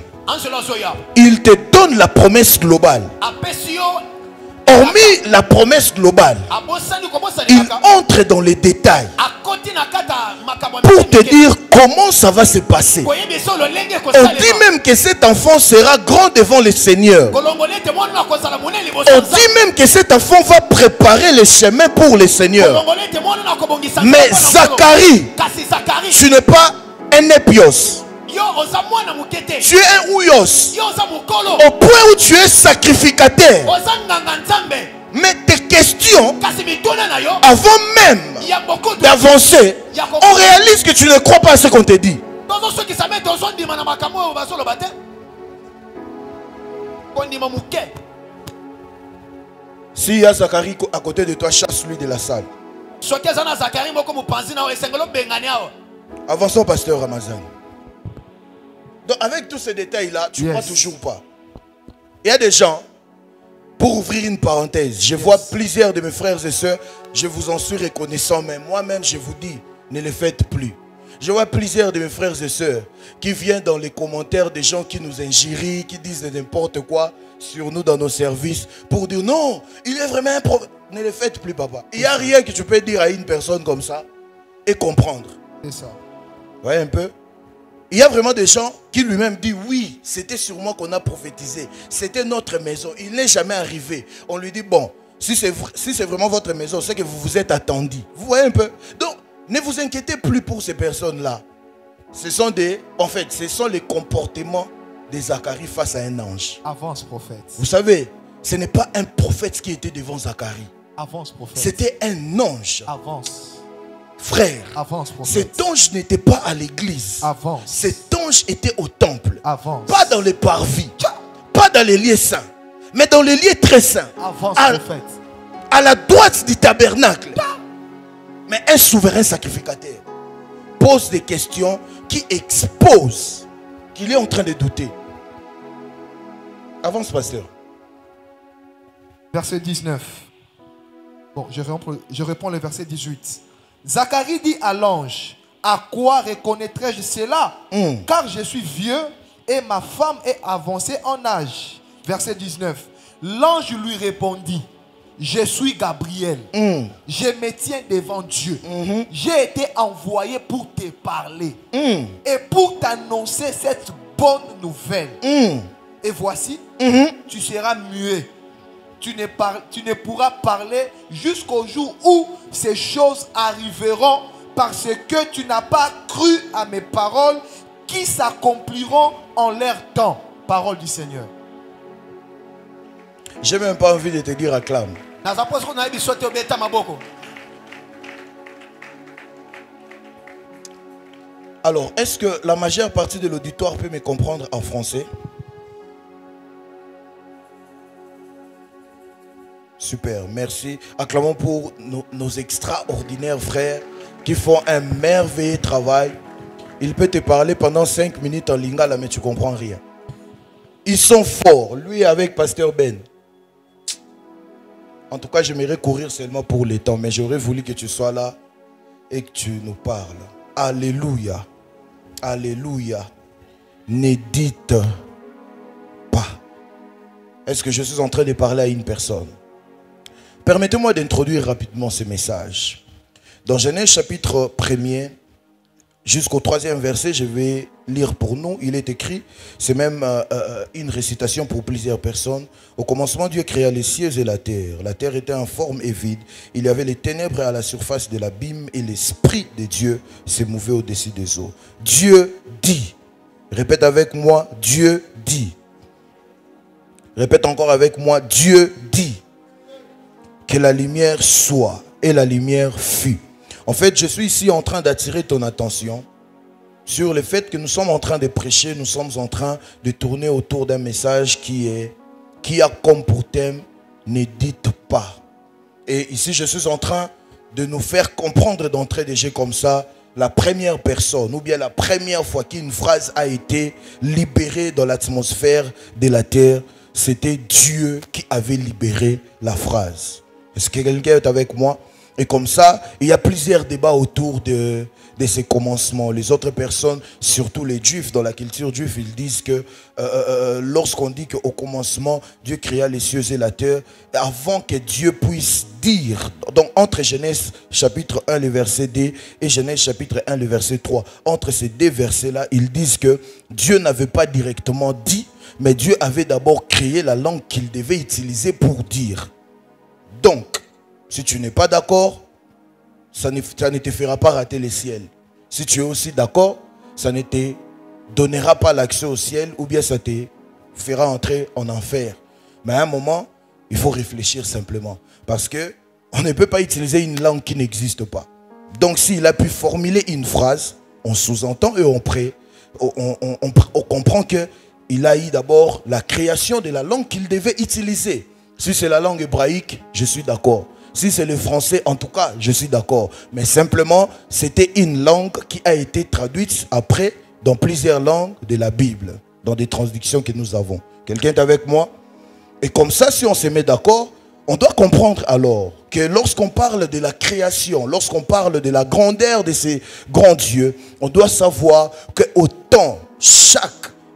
Il te donne la promesse globale. Hormis la promesse globale, il entre dans les détails pour te dire comment ça va se passer. On dit même que cet enfant sera grand devant le Seigneur. On dit même que cet enfant va préparer le chemin pour le Seigneur. Mais Zacharie, tu n'es pas un épios. Tu es un ouyos. Au point où tu es sacrificateur. Mais tes questions, avant même d'avancer, on réalise que tu ne crois pas à ce qu'on te dit. S'il y a Zacharie à côté de toi, chasse-lui de la salle. Avançons, pasteur Ramazan. Donc, avec tous ces détails-là, tu ne crois toujours pas. Il y a des gens, pour ouvrir une parenthèse, je vois plusieurs de mes frères et sœurs, je vous en suis reconnaissant, mais moi-même, je vous dis, ne le faites plus. Je vois plusieurs de mes frères et sœurs qui viennent dans les commentaires des gens qui nous injurient, qui disent n'importe quoi sur nous dans nos services, pour dire non, il est vraiment un problème. Ne le faites plus, papa. Il n'y a rien que tu peux dire à une personne comme ça et comprendre. C'est ça. Vous voyez un peu? Il y a vraiment des gens qui lui-même disent oui, c'était sur moi qu'on a prophétisé. C'était notre maison. Il n'est jamais arrivé. On lui dit bon, si c'est vraiment votre maison, c'est que vous vous êtes attendu. Vous voyez un peu? Donc, ne vous inquiétez plus pour ces personnes-là. Ce sont les comportements de Zacharie face à un ange. Avance, prophète. Vous savez, ce n'est pas un prophète qui était devant Zacharie. Avance, prophète. C'était un ange. Avance. Frère, Avance, prophète. cet ange n'était pas à l'église. Avance. Cet ange était au temple. Avance. Pas dans les parvis. Pas dans les lieux saints. Mais dans les lieux très saints. Avance, prophète. À la droite du tabernacle. Mais un souverain sacrificateur pose des questions qui exposent qu'il est en train de douter. Avance, pasteur. Verset 19. Bon, je réponds le verset 18. Zacharie dit à l'ange, à quoi reconnaîtrai-je cela? Car je suis vieux et ma femme est avancée en âge. Verset 19. L'ange lui répondit, je suis Gabriel. Je me tiens devant Dieu. J'ai été envoyé pour te parler et pour t'annoncer cette bonne nouvelle. Et voici, tu seras muet. Tu ne pourras parler jusqu'au jour où ces choses arriveront parce que tu n'as pas cru à mes paroles qui s'accompliront en leur temps. Parole du Seigneur. J'ai même pas envie de te dire acclame. Alors, est-ce que la majeure partie de l'auditoire peut me comprendre en français? Super, merci. Acclamons pour nos extraordinaires frères qui font un merveilleux travail. Il peut te parler pendant 5 minutes en lingala, mais tu ne comprends rien. Ils sont forts, lui avec Pasteur Ben. En tout cas, j'aimerais courir seulement pour le temps, mais j'aurais voulu que tu sois là et que tu nous parles. Alléluia. Alléluia. Ne dites pas. Est-ce que je suis en train de parler à une personne? Permettez-moi d'introduire rapidement ce message. Dans Genèse chapitre 1er jusqu'au 3e verset, je vais lire pour nous. Il est écrit, c'est même une récitation pour plusieurs personnes. Au commencement, Dieu créa les cieux et la terre. La terre était informe et vide. Il y avait les ténèbres à la surface de l'abîme et l'esprit de Dieu se mouvait au-dessus des eaux. Dieu dit. Répète avec moi, Dieu dit. Répète encore avec moi, Dieu dit. Que la lumière soit, et la lumière fut. En fait, je suis ici en train d'attirer ton attention sur le fait que nous sommes en train de prêcher, nous sommes en train de tourner autour d'un message qui a comme pour thème « Ne dites pas ». Et ici, je suis en train de nous faire comprendre d'entrée de jeu comme ça, la première personne, ou bien la première fois qu'une phrase a été libérée dans l'atmosphère de la terre, c'était Dieu qui avait libéré la phrase. Est-ce que quelqu'un est avec moi? Et comme ça, il y a plusieurs débats autour de ces commencements. Les autres personnes, surtout les juifs, dans la culture juive, ils disent que lorsqu'on dit qu'au commencement, Dieu créa les cieux et la terre, avant que Dieu puisse dire, donc entre Genèse chapitre 1, le verset 2, et Genèse chapitre 1, le verset 3, entre ces deux versets-là, ils disent que Dieu n'avait pas directement dit, mais Dieu avait d'abord créé la langue qu'il devait utiliser pour dire. Donc, si tu n'es pas d'accord, ça ne te fera pas rater le ciel. Si tu es aussi d'accord, ça ne te donnera pas l'accès au ciel ou bien ça te fera entrer en enfer. Mais à un moment, il faut réfléchir simplement. Parce qu'on ne peut pas utiliser une langue qui n'existe pas. Donc s'il a pu formuler une phrase, on sous-entend et on comprend qu'il a eu d'abord la création de la langue qu'il devait utiliser. Si c'est la langue hébraïque, je suis d'accord. Si c'est le français, en tout cas, je suis d'accord. Mais simplement, c'était une langue qui a été traduite après dans plusieurs langues de la Bible, dans des traductions que nous avons. Quelqu'un est avec moi? Et comme ça, si on se met d'accord, on doit comprendre alors que lorsqu'on parle de la création, lorsqu'on parle de la grandeur de ces grands dieux, on doit savoir que autant chaque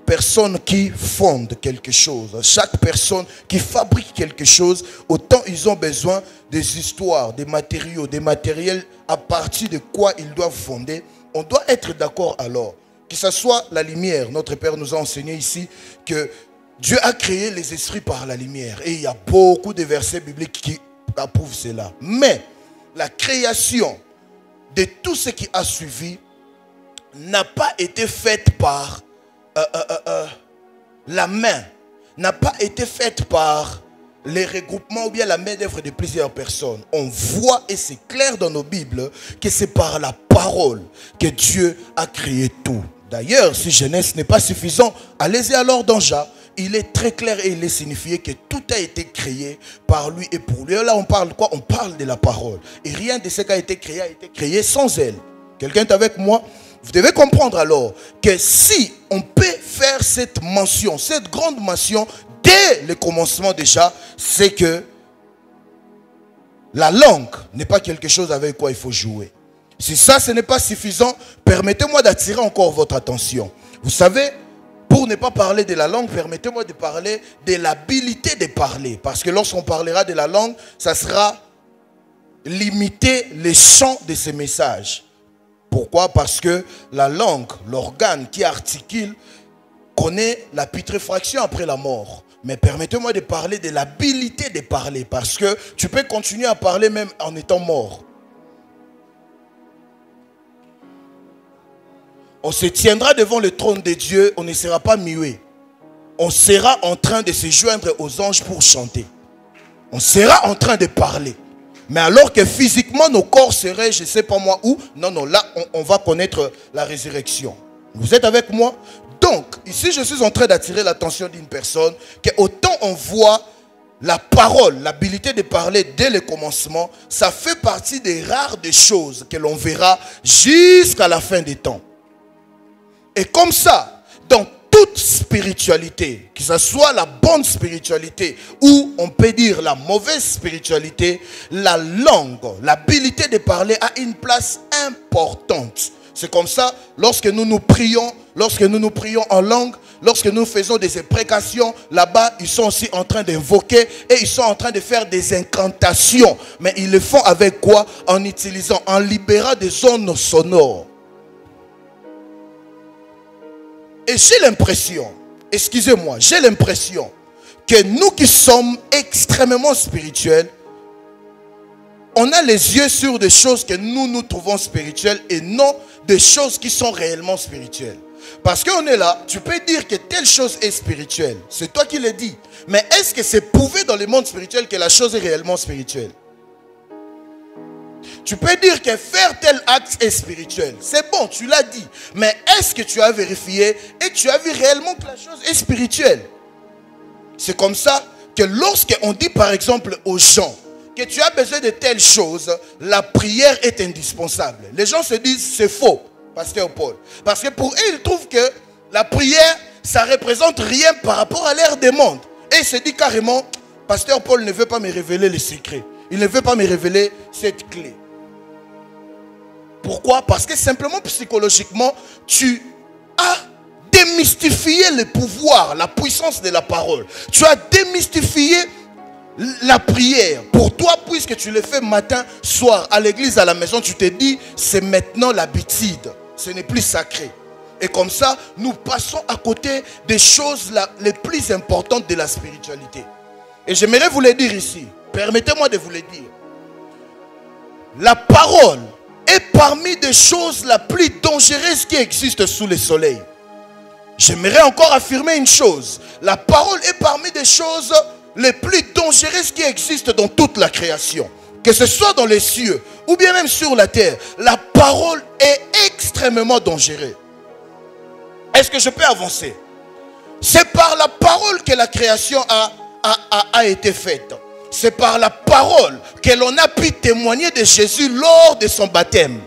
personne qui fonde quelque chose, chaque personne qui fabrique quelque chose, autant ils ont besoin des histoires, des matériaux, des matériels à partir de quoi ils doivent fonder. On doit être d'accord alors que ce soit la lumière. Notre Père nous a enseigné ici que Dieu a créé les esprits par la lumière. Et il y a beaucoup de versets bibliques qui approuvent cela. Mais la création de tout ce qui a suivi n'a pas été faite par la main, n'a pas été faite par les regroupements ou bien la main d'œuvre de plusieurs personnes. On voit, et c'est clair dans nos Bibles, que c'est par la parole que Dieu a créé tout. D'ailleurs, si Genèse n'est pas suffisant, allez-y alors dans Jacques. Il est très clair et il est signifié que tout a été créé par lui et pour lui. Et là, on parle de quoi? On parle de la parole. Et rien de ce qui a été créé sans elle. Quelqu'un est avec moi? Vous devez comprendre alors que si on peut faire cette mention, cette grande mention, dès le commencement déjà, c'est que la langue n'est pas quelque chose avec quoi il faut jouer. Si ça, ce n'est pas suffisant, permettez-moi d'attirer encore votre attention. Vous savez, pour ne pas parler de la langue, permettez-moi de parler de l'habilité de parler. Parce que lorsqu'on parlera de la langue, ça sera limiter les champs de ces messages. Pourquoi? Parce que la langue, l'organe qui articule, connaît la putréfaction après la mort. Mais permettez-moi de parler de l'habilité de parler. Parce que tu peux continuer à parler même en étant mort. On se tiendra devant le trône de Dieu, on ne sera pas muet. On sera en train de se joindre aux anges pour chanter. On sera en train de parler. Mais alors que physiquement nos corps seraient, je ne sais pas moi où, non, là on va connaître la résurrection. Vous êtes avec moi? Donc, ici je suis en train d'attirer l'attention d'une personne, que autant on voit la parole, l'habilité de parler dès le commencement, ça fait partie des rares des choses que l'on verra jusqu'à la fin des temps. Et comme ça, dans toute spiritualité, que ce soit la bonne spiritualité ou on peut dire la mauvaise spiritualité, la langue, l'habilité de parler a une place importante. C'est comme ça, lorsque nous nous prions en langue, lorsque nous faisons des imprécations, là-bas, ils sont aussi en train d'invoquer et ils sont en train de faire des incantations. Mais ils le font avec quoi? En utilisant, en libérant des zones sonores. Et j'ai l'impression, excusez-moi, j'ai l'impression que nous qui sommes extrêmement spirituels, on a les yeux sur des choses que nous trouvons spirituelles et non des choses qui sont réellement spirituelles. Parce qu'on est là, tu peux dire que telle chose est spirituelle. C'est toi qui le dis. Mais est-ce que c'est prouvé dans le monde spirituel que la chose est réellement spirituelle? Tu peux dire que faire tel acte est spirituel. C'est bon, tu l'as dit. Mais est-ce que tu as vérifié et tu as vu réellement que la chose est spirituelle? C'est comme ça que lorsqu'on dit par exemple aux gens que tu as besoin de telle chose, la prière est indispensable. Les gens se disent c'est faux, Pasteur Paul. Parce que pour eux, ils trouvent que la prière, ça ne représente rien par rapport à leur demande. Et ils se disent carrément, Pasteur Paul ne veut pas me révéler les secrets. Il ne veut pas me révéler cette clé. Pourquoi? Parce que simplement psychologiquement, tu as démystifié le pouvoir, la puissance de la parole. Tu as démystifié la prière. Pour toi, puisque tu le fais matin, soir, à l'église, à la maison, tu te dis, c'est maintenant l'habitude. Ce n'est plus sacré. Et comme ça, nous passons à côté des choses les plus importantes de la spiritualité. Et j'aimerais vous le dire ici. Permettez-moi de vous le dire. La parole est parmi des choses les plus dangereuses qui existent sous le soleil. J'aimerais encore affirmer une chose. La parole est parmi des choses les plus dangereuses qui existent dans toute la création. Que ce soit dans les cieux ou bien même sur la terre, la parole est extrêmement dangereuse. Est-ce que je peux avancer? C'est par la parole que la création a été faite. C'est par la parole que l'on a pu témoigner de Jésus lors de son baptême.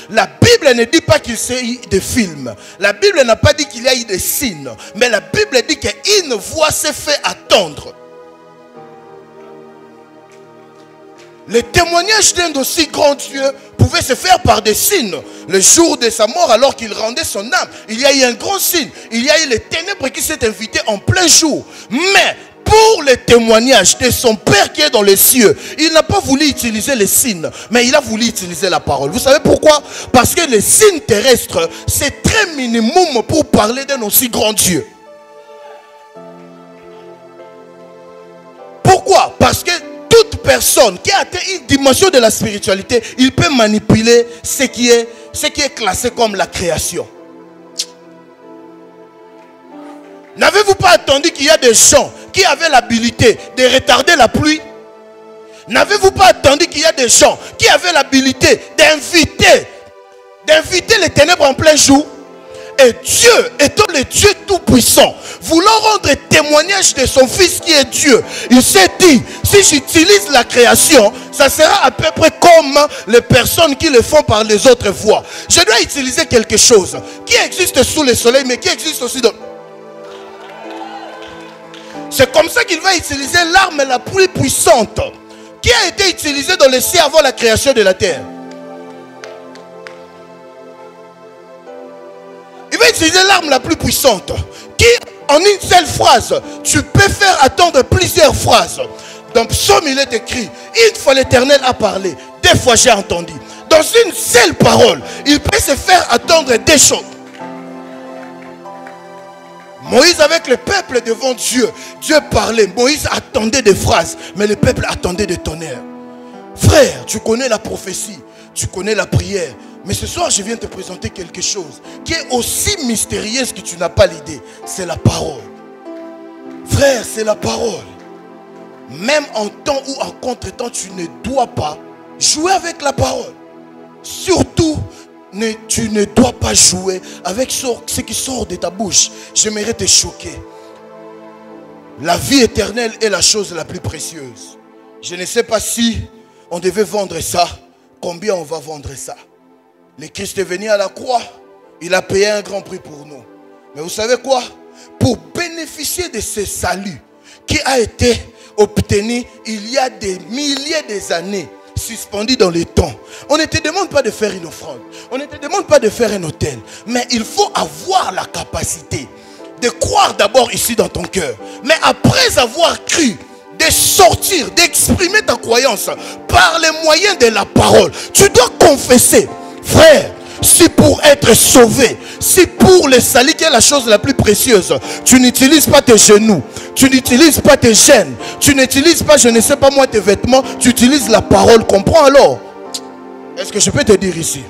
La Bible ne dit pas qu'il y a eu des films. La Bible n'a pas dit qu'il y a eu des signes. Mais la Bible dit qu'une voix s'est fait attendre. Le témoignage d'un aussi grand Dieu pouvait se faire par des signes. Le jour de sa mort, alors qu'il rendait son âme, il y a eu un grand signe. Il y a eu les ténèbres qui s'est invité en plein jour. Mais pour le témoignage de son Père qui est dans les cieux, il n'a pas voulu utiliser les signes, mais il a voulu utiliser la parole. Vous savez pourquoi? Parce que les signes terrestres, c'est très minimum pour parler d'un aussi grand Dieu. Pourquoi? Parce que toute personne qui a atteint une dimension de la spiritualité, il peut manipuler ce qui est classé comme la création. N'avez-vous pas attendu qu'il y a des gens qui avaient l'habilité de retarder la pluie? N'avez-vous pas attendu qu'il y a des gens qui avaient l'habilité d'inviter les ténèbres en plein jour? Et Dieu, étant le Dieu tout-puissant, voulant rendre témoignage de son Fils qui est Dieu, il s'est dit, si j'utilise la création, ça sera à peu près comme les personnes qui le font par les autres voies. Je dois utiliser quelque chose qui existe sous le soleil, mais qui existe aussi dans... C'est comme ça qu'il va utiliser l'arme la plus puissante qui a été utilisée dans le ciel avant la création de la terre. Il va utiliser l'arme la plus puissante qui, en une seule phrase, tu peux faire attendre plusieurs phrases. Dans Psaume, il est écrit, une fois l'Éternel a parlé, deux fois j'ai entendu. Dans une seule parole, il peut se faire attendre des choses. Moïse avec le peuple devant Dieu, Dieu parlait, Moïse attendait des phrases, mais le peuple attendait des tonnerres. Frère, tu connais la prophétie, tu connais la prière, mais ce soir je viens te présenter quelque chose qui est aussi mystérieuse que tu n'as pas l'idée. C'est la parole. Frère, c'est la parole. Même en temps ou en contre-temps, tu ne dois pas jouer avec la parole. Surtout, tu ne dois pas jouer avec ce qui sort de ta bouche. J'aimerais te choquer. La vie éternelle est la chose la plus précieuse. Je ne sais pas si on devait vendre ça. Combien on va vendre ça? Le Christ est venu à la croix. Il a payé un grand prix pour nous. Mais vous savez quoi? Pour bénéficier de ce salut qui a été obtenu il y a des milliers d'années, suspendu dans le temps. On ne te demande pas de faire une offrande. On ne te demande pas de faire un autel. Mais il faut avoir la capacité de croire d'abord ici dans ton cœur. Mais après avoir cru, de sortir, d'exprimer ta croyance par les moyens de la parole. Tu dois confesser. Frère, si pour être sauvé, si pour le salut qui est la chose la plus précieuse, tu n'utilises pas tes genoux, tu n'utilises pas tes chaînes, tu n'utilises pas, je ne sais pas moi, tes vêtements, tu utilises la parole, comprends alors? Est-ce que je peux te dire ici?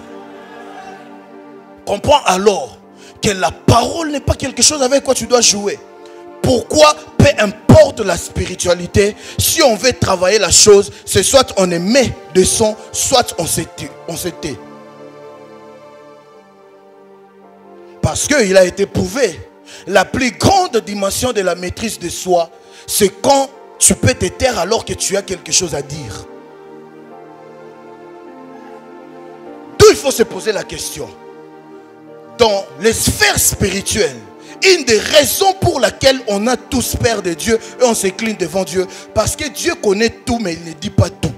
Comprends alors que la parole n'est pas quelque chose avec quoi tu dois jouer. Pourquoi? Peu importe la spiritualité, si on veut travailler la chose, c'est soit on émet de son, soit on se tait. Parce qu'il a été prouvé, la plus grande dimension de la maîtrise de soi, c'est quand tu peux te taire alors que tu as quelque chose à dire. D'où il faut se poser la question. Dans les sphères spirituelles, une des raisons pour laquelle on a tous peur de Dieu et on s'incline devant Dieu, parce que Dieu connaît tout mais il ne dit pas tout.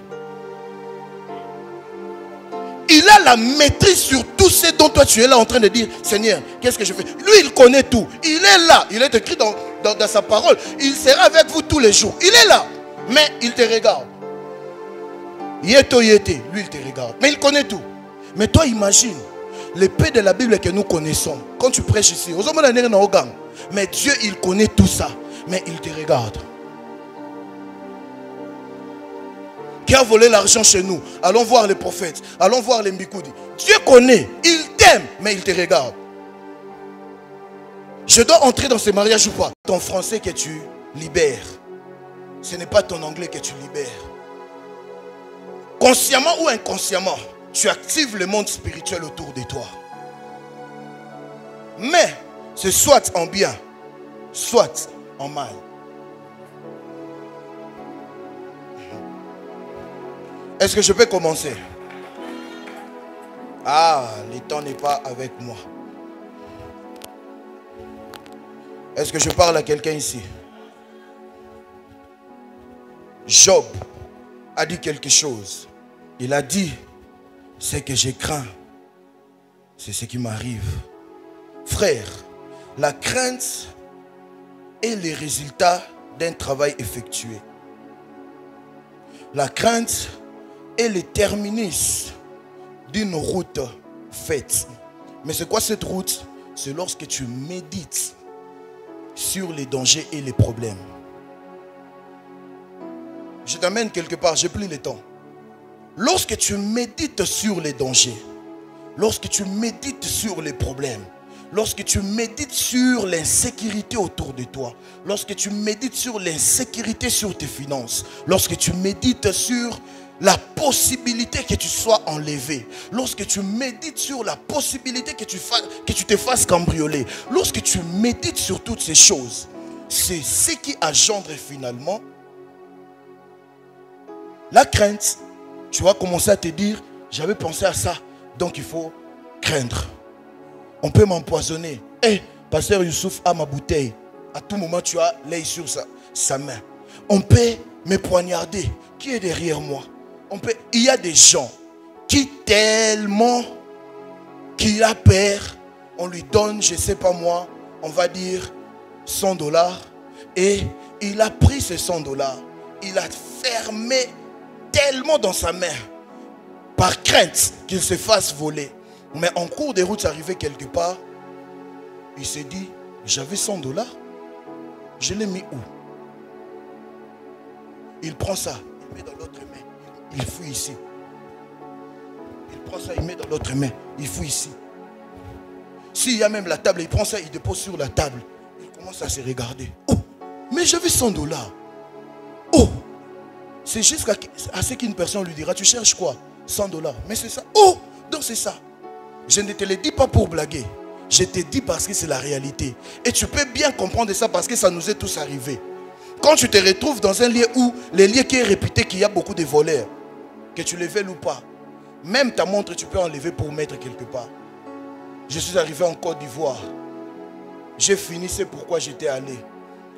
Il a la maîtrise sur tout ce dont toi tu es là en train de dire, Seigneur, qu'est-ce que je fais? Lui, il connaît tout. Il est là. Il est écrit dans sa parole. Il sera avec vous tous les jours. Il est là. Mais il te regarde. Yeto yete. Lui, il te regarde. Mais il connaît tout. Mais toi, imagine l'épée de la Bible que nous connaissons. Quand tu prêches ici, mais Dieu, il connaît tout ça. Mais il te regarde. Qui a volé l'argent chez nous? Allons voir les prophètes. Allons voir les Mbikoudi. Dieu connaît. Il t'aime, mais il te regarde. Je dois entrer dans ce mariage ou pas? Ton français que tu libères. Ce n'est pas ton anglais que tu libères. Consciemment ou inconsciemment, tu actives le monde spirituel autour de toi. Mais c'est soit en bien, soit en mal. Est-ce que je peux commencer? Ah, le temps n'est pas avec moi. Est-ce que je parle à quelqu'un ici? Job a dit quelque chose. Il a dit, ce que je crains, c'est ce qui m'arrive. Frère, la crainte est le résultat d'un travail effectué. La crainte est le terminus d'une route faite. Mais c'est quoi cette route? C'est lorsque tu médites sur les dangers et les problèmes. Je t'amène quelque part, j'ai plus le temps. Lorsque tu médites sur les dangers, lorsque tu médites sur les problèmes, lorsque tu médites sur l'insécurité autour de toi, lorsque tu médites sur l'insécurité sur tes finances, lorsque tu médites sur la possibilité que tu sois enlevé, lorsque tu médites sur la possibilité que tu te fasses cambrioler, lorsque tu médites sur toutes ces choses, c'est ce qui engendre finalement la crainte. Tu vas commencer à te dire, j'avais pensé à ça, donc il faut craindre. On peut m'empoisonner. Pasteur Youssouf a ma bouteille. À tout moment, tu as l'œil sur sa main. On peut me poignarder. Qui est derrière moi? Il y a des gens qui tellement qu'il a peur, on lui donne, je ne sais pas moi, on va dire $100. Et il a pris ces $100. Il a fermé tellement dans sa main, par crainte qu'il se fasse voler. Mais en cours de route, arrivé quelque part, il s'est dit, j'avais $100, je l'ai mis où? Il prend ça, il met dans l'autre main, il fouille ici. Il prend ça, il met dans l'autre main, il fouille ici. S'il y a même la table, il prend ça, il dépose sur la table. Il commence à se regarder. Oh, mais j'avais $100. Oh, c'est jusqu'à ce qu'une personne lui dira, tu cherches quoi? $100. Mais c'est ça. Oh, donc c'est ça. Je ne te le dis pas pour blaguer. Je te dis parce que c'est la réalité. Et tu peux bien comprendre ça parce que ça nous est tous arrivé. Quand tu te retrouves dans un lieu où, les lieux qui est réputé qu'il y a beaucoup de voleurs, que tu les veuilles ou pas, même ta montre tu peux enlever pour mettre quelque part. Je suis arrivé en Côte d'Ivoire. J'ai fini, c'est pourquoi j'étais allé.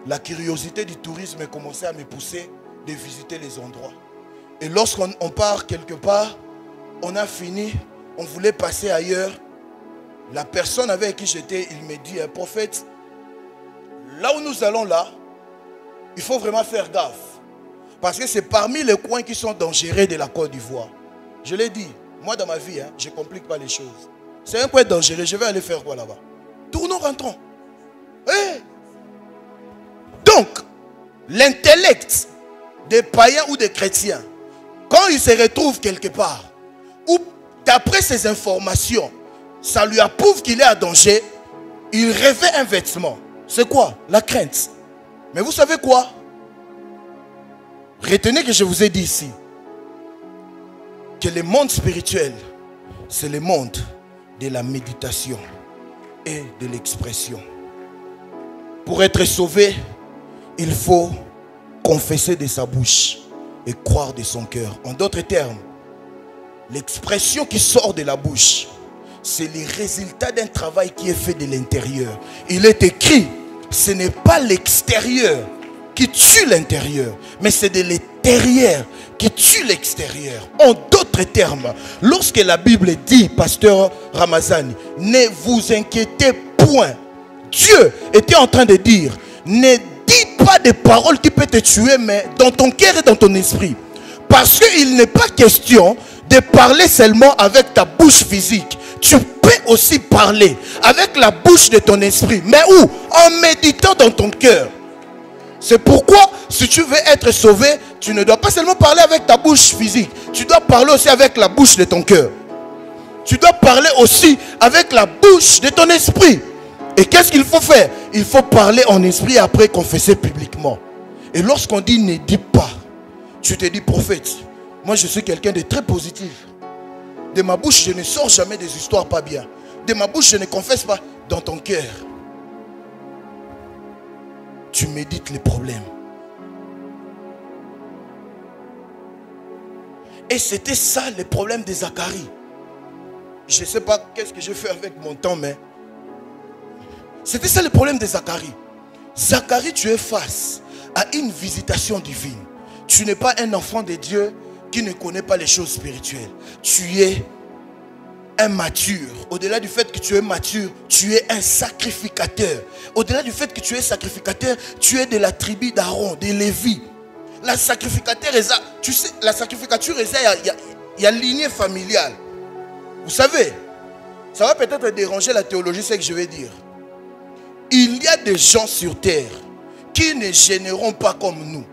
La curiosité du tourisme commençait à me pousser de visiter les endroits. Et lorsqu'on part quelque part, on a fini, on voulait passer ailleurs. La personne avec qui j'étais, il me dit, prophète, là où nous allons là, il faut vraiment faire gaffe. Parce que c'est parmi les coins qui sont dangereux de la Côte d'Ivoire. Je l'ai dit, moi dans ma vie, je ne complique pas les choses. C'est un coin dangereux, je vais aller faire quoi là-bas? Tournons, rentrons. Donc, l'intellect des païens ou des chrétiens, quand il se retrouve quelque part, où d'après ces informations, ça lui approuve qu'il est à danger, il revêt un vêtement. C'est quoi? La crainte. Mais vous savez quoi? Retenez que je vous ai dit ici, que le monde spirituel, c'est le monde de la méditation et de l'expression. Pour être sauvé, il faut confesser de sa bouche et croire de son cœur. En d'autres termes, l'expression qui sort de la bouche, c'est le résultat d'un travail qui est fait de l'intérieur. Il est écrit, ce n'est pas l'extérieur qui tue l'intérieur, mais c'est de l'intérieur qui tue l'extérieur. En d'autres termes, lorsque la Bible dit, pasteur Ramazani, ne vous inquiétez point, Dieu était en train de dire, ne dis pas des paroles qui peuvent te tuer, mais dans ton cœur et dans ton esprit. Parce qu'il n'est pas question de parler seulement avec ta bouche physique. Tu peux aussi parler avec la bouche de ton esprit. Mais où? En méditant dans ton cœur. C'est pourquoi, si tu veux être sauvé, tu ne dois pas seulement parler avec ta bouche physique. Tu dois parler aussi avec la bouche de ton cœur. Tu dois parler aussi avec la bouche de ton esprit. Et qu'est-ce qu'il faut faire? Il faut parler en esprit et après confesser publiquement. Et lorsqu'on dit ne dis pas, tu te dis prophète, moi je suis quelqu'un de très positif. De ma bouche je ne sors jamais des histoires pas bien. De ma bouche je ne confesse pas. Dans ton cœur, tu médites les problèmes. Et c'était ça le problème de Zacharie. Je ne sais pas qu'est-ce que je fais avec mon temps, mais c'était ça le problème de Zacharie. Zacharie, tu es face à une visitation divine. Tu n'es pas un enfant de Dieu qui ne connaît pas les choses spirituelles. Tu es un mature. Au-delà du fait que tu es mature, tu es un sacrificateur. Au-delà du fait que tu es sacrificateur, tu es de la tribu d'Aaron, de Lévi. La sacrificature, tu sais, la sacrificature, il y a lignée familiale. Vous savez, ça va peut-être déranger la théologie, c'est ce que je vais dire. Il y a des gens sur terre qui ne gêneront pas comme nous,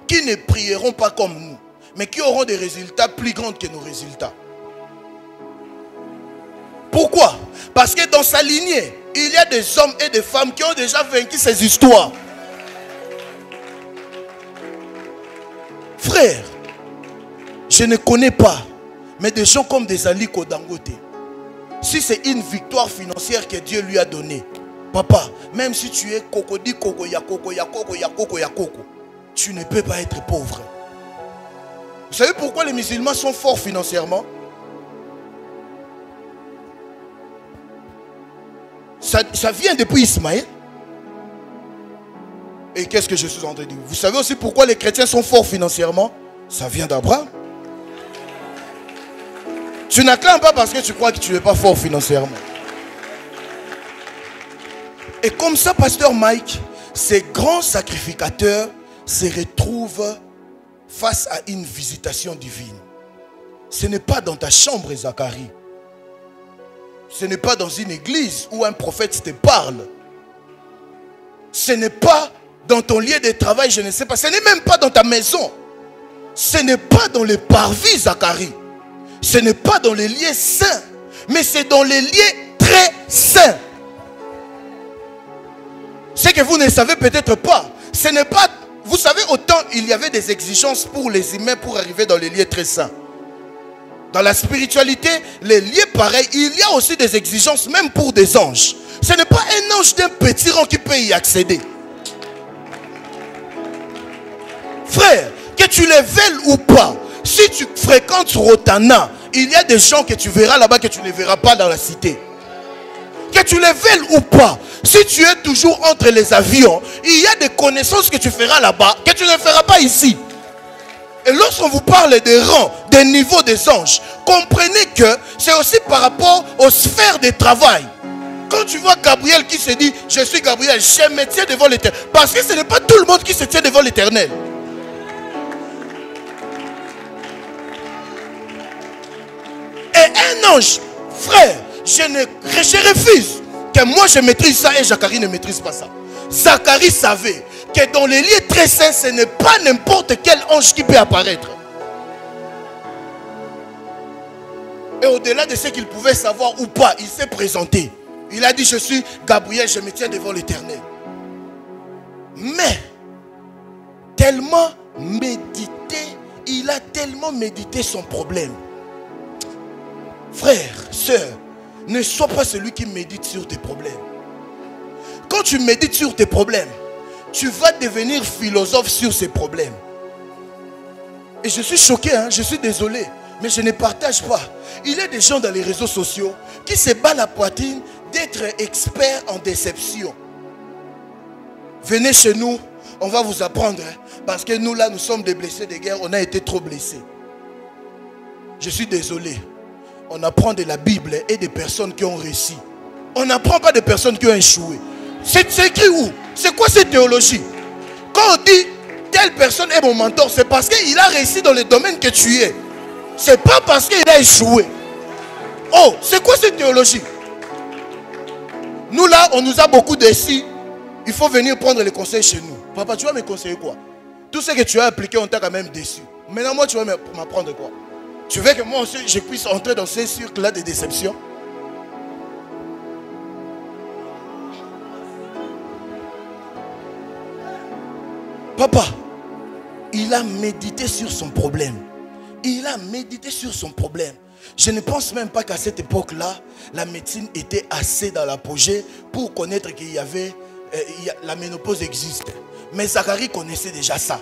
qui ne prieront pas comme nous, mais qui auront des résultats plus grands que nos résultats. Pourquoi? Parce que dans sa lignée, il y a des hommes et des femmes qui ont déjà vaincu ces histoires. Frère, je ne connais pas, mais des gens comme des Aliko Dangote, si c'est une victoire financière que Dieu lui a donnée, papa, même si tu es Kokodi, Koko, Yakoko, Yakoko, Yakoko, Yakoko, tu ne peux pas être pauvre. Vous savez pourquoi les musulmans sont forts financièrement? Ça vient depuis Ismaël. Et qu'est-ce que je suis en train de dire? Vous savez aussi pourquoi les chrétiens sont forts financièrement? Ça vient d'Abraham. Tu n'acclames pas parce que tu crois que tu n'es pas fort financièrement. Et comme ça, pasteur Mike, ces grands sacrificateurs se retrouvent face à une visitation divine. Ce n'est pas dans ta chambre, Zacharie. Ce n'est pas dans une église où un prophète te parle. Ce n'est pas dans ton lieu de travail, je ne sais pas. Ce n'est même pas dans ta maison. Ce n'est pas dans les parvis, Zacharie. Ce n'est pas dans les lieux saints. Mais c'est dans les lieux très saints. Ce que vous ne savez peut-être pas. Ce n'est pas... Vous savez, autant il y avait des exigences pour les humains pour arriver dans les lieux très saints. Dans la spiritualité, les lieux pareils, il y a aussi des exigences même pour des anges. Ce n'est pas un ange d'un petit rang qui peut y accéder. Frère, que tu les veuilles ou pas, si tu fréquentes Rotana, il y a des gens que tu verras là-bas que tu ne verras pas dans la cité. Que tu les veuilles ou pas, si tu es toujours entre les avions, il y a des connaissances que tu feras là-bas que tu ne feras pas ici. Et lorsqu'on vous parle des rangs, des niveaux des anges, comprenez que c'est aussi par rapport aux sphères de travail. Quand tu vois Gabriel qui se dit, je suis Gabriel, je me tiens devant l'Éternel. Parce que ce n'est pas tout le monde qui se tient devant l'Éternel. Et un ange, frère, je refuse que moi je maîtrise ça et Zacharie ne maîtrise pas ça. Zacharie savait que dans les lieux très saints, ce n'est pas n'importe quel ange qui peut apparaître. Et au-delà de ce qu'il pouvait savoir ou pas, il s'est présenté. Il a dit, je suis Gabriel, je me tiens devant l'Éternel. Mais, tellement médité, il a tellement médité son problème. Frère, sœur, ne sois pas celui qui médite sur tes problèmes. Quand tu médites sur tes problèmes, tu vas devenir philosophe sur ces problèmes. Et je suis choqué, hein, je suis désolé, mais je ne partage pas. Il y a des gens dans les réseaux sociaux qui se battent la poitrine d'être experts en déception. Venez chez nous, on va vous apprendre, hein, parce que nous là, nous sommes des blessés de guerre, on a été trop blessés. Je suis désolé. On apprend de la Bible et des personnes qui ont réussi. On n'apprend pas des personnes qui ont échoué. C'est écrit où? C'est quoi cette théologie? Quand on dit telle personne est mon mentor, c'est parce qu'il a réussi dans le domaine que tu es. C'est pas parce qu'il a échoué. Oh, c'est quoi cette théologie? Nous là, on nous a beaucoup déçus. Il faut venir prendre les conseils chez nous. Papa, tu vas me conseiller quoi? Tout ce que tu as appliqué, on t'a quand même déçu. Maintenant, moi, tu vas m'apprendre quoi? Tu veux que moi aussi, je puisse entrer dans ces cercles-là de déception? Papa, il a médité sur son problème. Il a médité sur son problème. Je ne pense même pas qu'à cette époque-là, la médecine était assez dans l'apogée pour connaître qu'il y avait... la ménopause existe. Mais Zacharie connaissait déjà ça.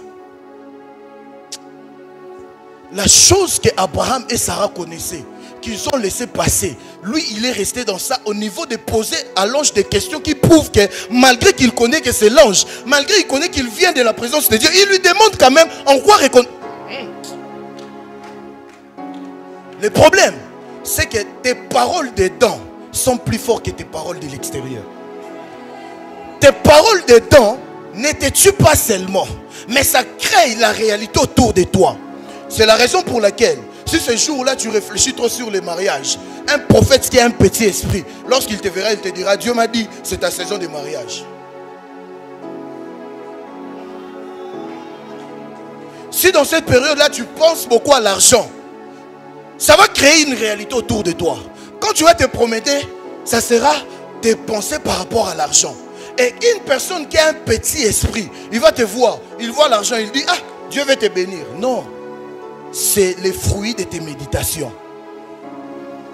La chose que Abraham et Sarah connaissaient, qu'ils ont laissé passer, lui il est resté dans ça au niveau de poser à l'ange des questions qui prouvent que malgré qu'il connaît que c'est l'ange, malgré qu'il connaît qu'il vient de la présence de Dieu, il lui demande quand même en quoi reconnaître. Le problème, c'est que tes paroles dedans sont plus fortes que tes paroles de l'extérieur. Tes paroles dedans ne te tuent pas seulement, mais ça crée la réalité autour de toi. C'est la raison pour laquelle, si ce jour-là tu réfléchis trop sur le mariage, un prophète qui a un petit esprit, lorsqu'il te verra, il te dira, Dieu m'a dit, c'est ta saison de mariage. Si dans cette période-là, tu penses beaucoup à l'argent, ça va créer une réalité autour de toi. Quand tu vas te prometter, ça sera tes pensées par rapport à l'argent. Et une personne qui a un petit esprit, il va te voir, il voit l'argent, il dit, ah, Dieu va te bénir. Non, c'est les fruits de tes méditations.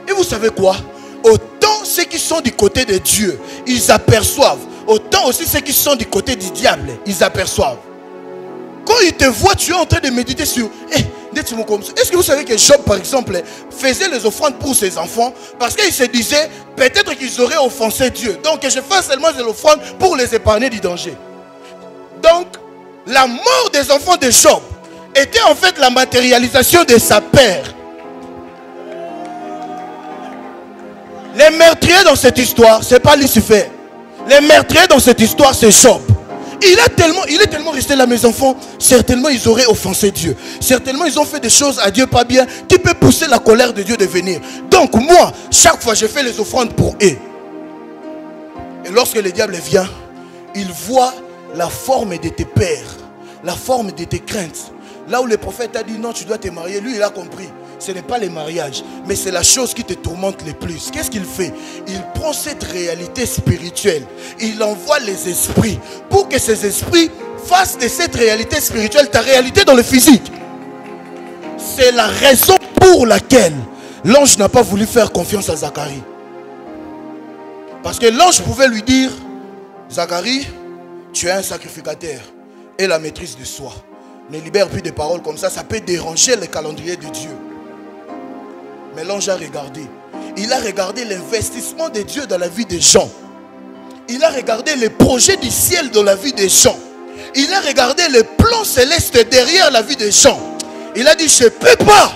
Et vous savez quoi? Autant ceux qui sont du côté de Dieu, ils aperçoivent. Autant aussi ceux qui sont du côté du diable, ils aperçoivent. Quand il te voit, tu es en train de méditer sur... Est-ce que vous savez que Job, par exemple, faisait les offrandes pour ses enfants parce qu'il se disait, peut-être qu'ils auraient offensé Dieu. Donc, je fais seulement des offrandes pour les épargner du danger. Donc, la mort des enfants de Job était en fait la matérialisation de sa peur. Les meurtriers dans cette histoire, ce n'est pas Lucifer. Les meurtriers dans cette histoire, c'est Job. Il est tellement resté là, mes enfants. Certainement, ils auraient offensé Dieu. Certainement, ils ont fait des choses à Dieu pas bien qui peut pousser la colère de Dieu de venir. Donc, moi, chaque fois, je fais les offrandes pour eux. Et lorsque le diable vient, il voit la forme de tes pères, la forme de tes craintes. Là où le prophète a dit non, tu dois te marier, lui, il a compris. Ce n'est pas le mariage, mais c'est la chose qui te tourmente le plus. Qu'est-ce qu'il fait? Il prend cette réalité spirituelle, il envoie les esprits pour que ces esprits fassent de cette réalité spirituelle ta réalité dans le physique. C'est la raison pour laquelle l'ange n'a pas voulu faire confiance à Zacharie. Parce que l'ange pouvait lui dire, Zacharie, tu es un sacrificateur et la maîtrise de soi. Ne libère plus de paroles comme ça peut déranger le calendrier de Dieu. Mais l'ange a regardé. Il a regardé l'investissement de Dieu dans la vie des gens. Il a regardé les projets du ciel dans la vie des gens. Il a regardé les plans célestes derrière la vie des gens. Il a dit, je ne peux pas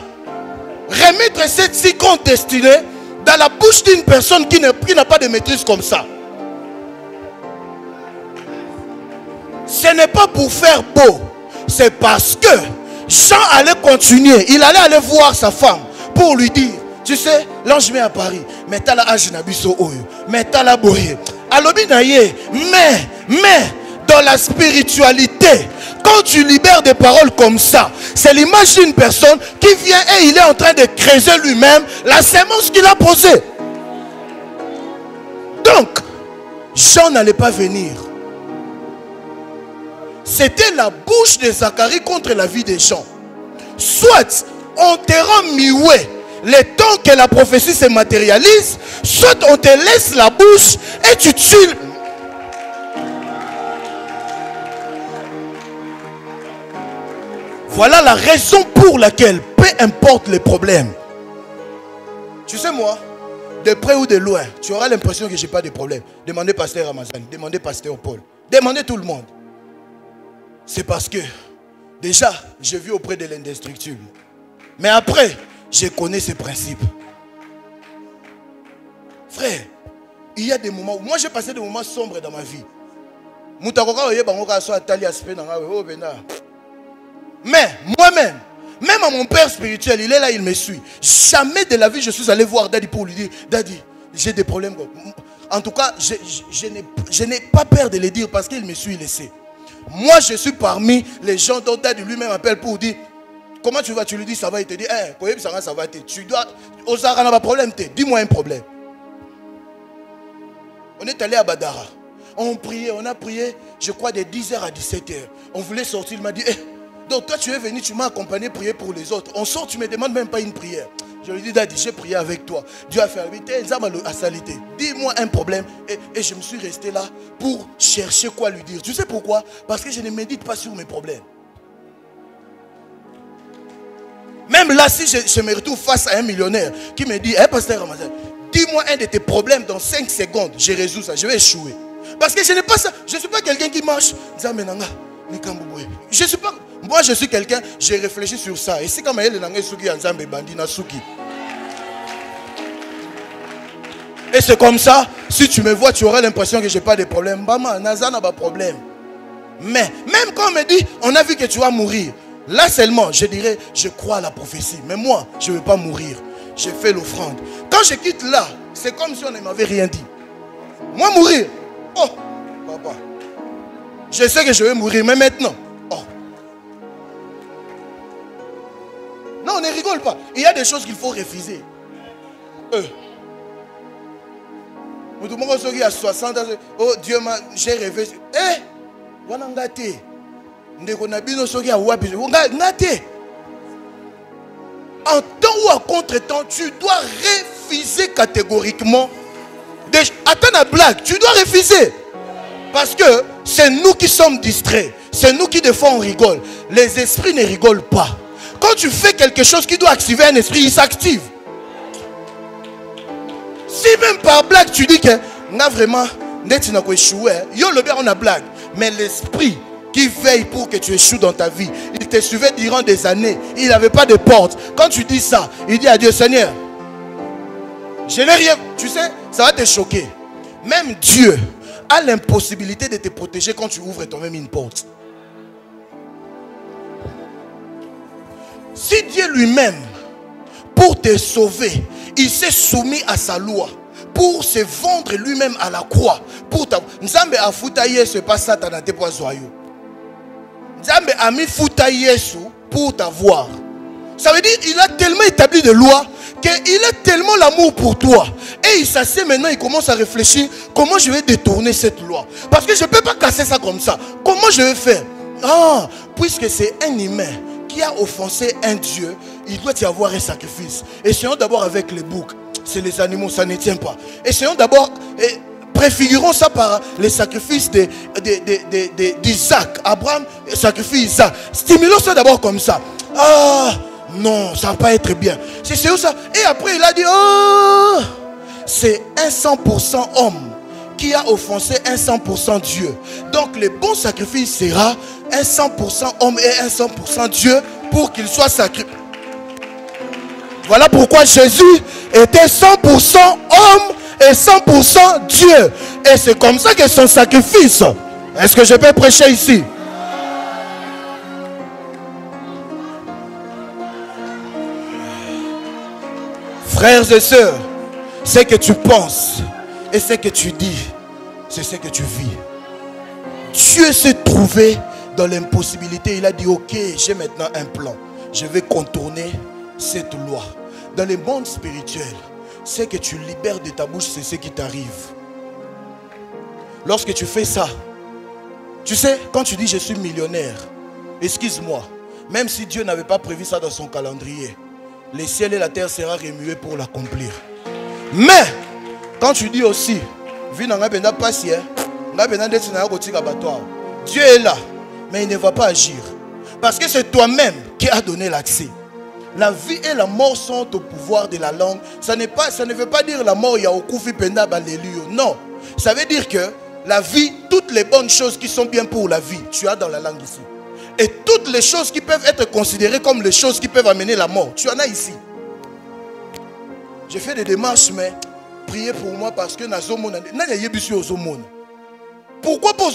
remettre cette si grande destinée dans la bouche d'une personne qui n'a pas de maîtrise comme ça. Ce n'est pas pour faire beau. C'est parce que Jean allait continuer. Il allait aller voir sa femme pour lui dire, tu sais, l'ange met à Paris, mais t'as la âge nabiso oyo, mais t'as la boye. Alobi naye, mais dans la spiritualité, quand tu libères des paroles comme ça, c'est l'image d'une personne qui vient et il est en train de creuser lui-même la sémence qu'il a posée. Donc, Jean n'allait pas venir. C'était la bouche de Zacharie contre la vie des gens. Soit on te rend mioué le temps que la prophétie se matérialise, soit on te laisse la bouche et tu tues. Voilà la raison pour laquelle, peu importe les problèmes, tu sais moi, de près ou de loin, tu auras l'impression que je n'ai pas de problème. Demandez pasteur Ramazan, demandez pasteur Paul, demandez tout le monde. C'est parce que déjà, je vis auprès de l'indestructible. Mais après, je connais ses principes. Frère, il y a des moments où moi j'ai passé des moments sombres dans ma vie. Mais moi-même, même à mon père spirituel, il est là, il me suit. Jamais de la vie je suis allé voir Daddy pour lui dire, Daddy, j'ai des problèmes. En tout cas, je n'ai pas peur de le dire parce qu'il me suit, il le sait. Moi, je suis parmi les gens dont Daddy lui-même appelle pour dire, comment tu vas? Tu lui dis ça va, il te dit, ça va, tu dois, Osara n'a pas de problème, dis-moi un problème. On est allé à Badara, on a prié, je crois de 10h à 17h. On voulait sortir, il m'a dit, donc toi tu es venu, tu m'as accompagné prier pour les autres. On sort, tu ne me demandes même pas une prière. Je lui dis, Daddy, j'ai prié avec toi. Dieu a fait la salité. Dis-moi un problème. Et je me suis resté là pour chercher quoi lui dire. Tu sais pourquoi? Parce que je ne médite pas sur mes problèmes. Même là, si je me retrouve face à un millionnaire qui me dit, pasteur Ramazan, dis-moi un de tes problèmes dans 5 secondes. Je résous ça, je vais échouer. Parce que je n'ai pas ça. Je ne suis pas quelqu'un qui marche. Je suis pas. Moi, je suis quelqu'un, j'ai réfléchi sur ça. Et c'est comme elle est dans Suki, Nzambe Bandi na Suki. Et c'est comme ça, si tu me vois, tu auras l'impression que je n'ai pas de problème. Maman, Naza n'a pas de problème. Mais même quand on me dit, on a vu que tu vas mourir, là seulement, je dirais, je crois à la prophétie. Mais moi, je ne veux pas mourir. J'ai fait l'offrande. Quand je quitte là, c'est comme si on ne m'avait rien dit. Moi, mourir. Oh, papa. Je sais que je vais mourir, mais maintenant. Oh. Non, on ne rigole pas. Il y a des choses qu'il faut refuser. Tout le monde qui a 60 ans. Oh, Dieu m'a. J'ai rêvé. Eh! Wana ngate. Ndeko na bino soki a wapi. Ngate. En temps ou en contre-temps, tu dois refuser catégoriquement. Attends la blague, tu dois refuser. Parce que c'est nous qui sommes distraits. C'est nous qui des fois on rigole. Les esprits ne rigolent pas. Quand tu fais quelque chose qui doit activer un esprit, il s'active. Si même par blague tu dis que n'a vraiment net n'a pas échoué, yo le bien on a blague. Mais l'esprit qui veille pour que tu échoues dans ta vie, il te suivait durant des années. Il n'avait pas de porte. Quand tu dis ça, il dit à Dieu, Seigneur, je n'ai rien. Tu sais, ça va te choquer. Même Dieu a l'impossibilité de te protéger quand tu ouvres toi-même une porte. Si Dieu lui-même, pour te sauver, il s'est soumis à sa loi, pour se vendre lui-même à la croix, pour ta... Nzambe a futa Yesu pas Satan a te poisoyo. Nzambe a mis futa Yesu pour t'avoir. Ça veut dire il a tellement établi de loi qu'il a tellement l'amour pour toi. Et il s'assied maintenant, il commence à réfléchir comment je vais détourner cette loi. Parce que je ne peux pas casser ça comme ça. Comment je vais faire? Ah, puisque c'est un humain qui a offensé un Dieu, il doit y avoir un sacrifice. Essayons d'abord avec les boucs. C'est les animaux, ça ne tient pas. Essayons d'abord, préfigurons ça par les sacrifices d'Isaac. Abraham sacrifie Isaac. Stimulons ça d'abord comme ça. Ah, non, ça ne va pas être bien. C'est ça. Et après, il a dit, oh, c'est un 100% homme qui a offensé un 100% Dieu. Donc, le bon sacrifice sera un 100% homme et un 100% Dieu pour qu'il soit sacrifié. Voilà pourquoi Jésus était 100% homme et 100% Dieu. Et c'est comme ça que son sacrifice. Est-ce que je peux prêcher ici? Frères et sœurs, ce que tu penses et ce que tu dis, c'est ce que tu vis. Dieu s'est trouvé dans l'impossibilité. Il a dit, ok, j'ai maintenant un plan. Je vais contourner cette loi. Dans le monde spirituel, ce que tu libères de ta bouche, c'est ce qui t'arrive. Lorsque tu fais ça, tu sais, quand tu dis je suis millionnaire, excuse-moi, même si Dieu n'avait pas prévu ça dans son calendrier, les ciels et la terre seront remués pour l'accomplir. Mais, quand tu dis aussi, Dieu est là, mais il ne va pas agir. Parce que c'est toi-même qui as donné l'accès. La vie et la mort sont au pouvoir de la langue. Ça ne veut pas dire la mort, il y a au koufi penda baléluyo. Non. Ça veut dire que la vie, toutes les bonnes choses qui sont bien pour la vie, tu as dans la langue ici. Et toutes les choses qui peuvent être considérées comme les choses qui peuvent amener la mort, tu en as ici. J'ai fait des démarches, mais priez pour moi parce que pourquoi pour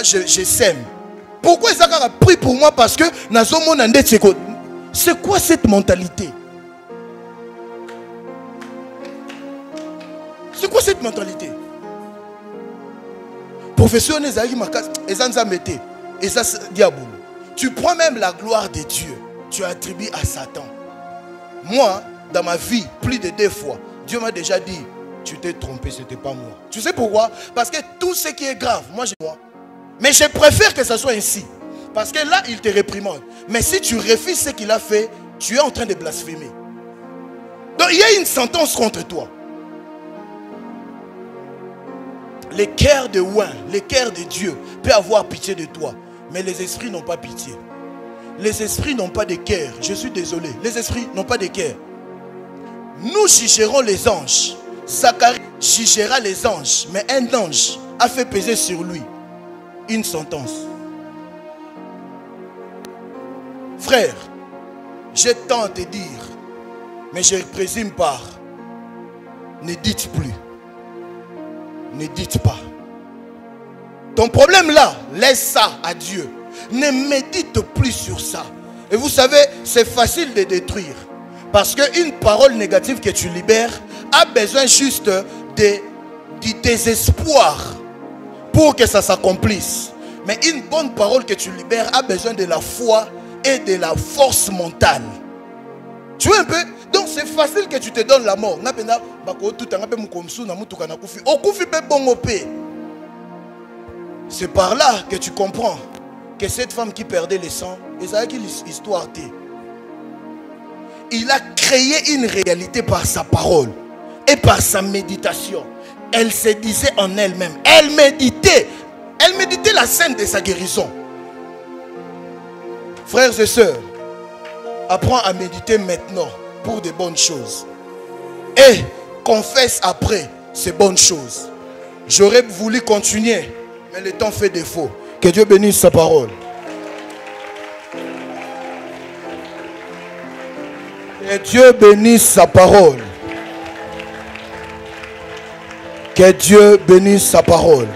je sème? Pourquoi ils ont pris pour moi? Parce que c'est quoi cette mentalité? C'est quoi cette mentalité? Professeur tu prends même la gloire de Dieu, tu attribues à Satan. Moi, dans ma vie, plus de 2 fois, Dieu m'a déjà dit, tu t'es trompé, ce n'était pas moi. Tu sais pourquoi? Parce que tout ce qui est grave, moi je vois. Mais je préfère que ça soit ainsi. Parce que là, il te réprimande. Mais si tu refuses ce qu'il a fait, tu es en train de blasphémer. Donc il y a une sentence contre toi. Le cœur de Ouin, le cœur de Dieu peut avoir pitié de toi. Mais les esprits n'ont pas pitié. Les esprits n'ont pas de cœur. Je suis désolé. Les esprits n'ont pas de cœur. Nous jugerons les anges. Zacharie jugera les anges. Mais un ange a fait peser sur lui une sentence. Frère, j'ai tant à te dire, mais je présume pas. ne dites plus. Ne dites pas. Ton problème là, laisse ça à Dieu. Ne médite plus sur ça. Et vous savez, c'est facile de détruire. Parce qu'une parole négative que tu libères a besoin juste du désespoir pour que ça s'accomplisse. Mais une bonne parole que tu libères a besoin de la foi et de la force mentale. Tu vois un peu? Donc c'est facile que tu te donnes la mort. C'est par là que tu comprends que cette femme qui perdait le sang, l'histoire. Il a créé une réalité par sa parole et par sa méditation. Elle se disait en elle-même. Elle méditait la scène de sa guérison. Frères et sœurs, apprends à méditer maintenant pour de bonnes choses. Et confesse après ces bonnes choses. J'aurais voulu continuer, mais le temps fait défaut. Que Dieu bénisse sa parole. Que Dieu bénisse sa parole. Que Dieu bénisse sa parole.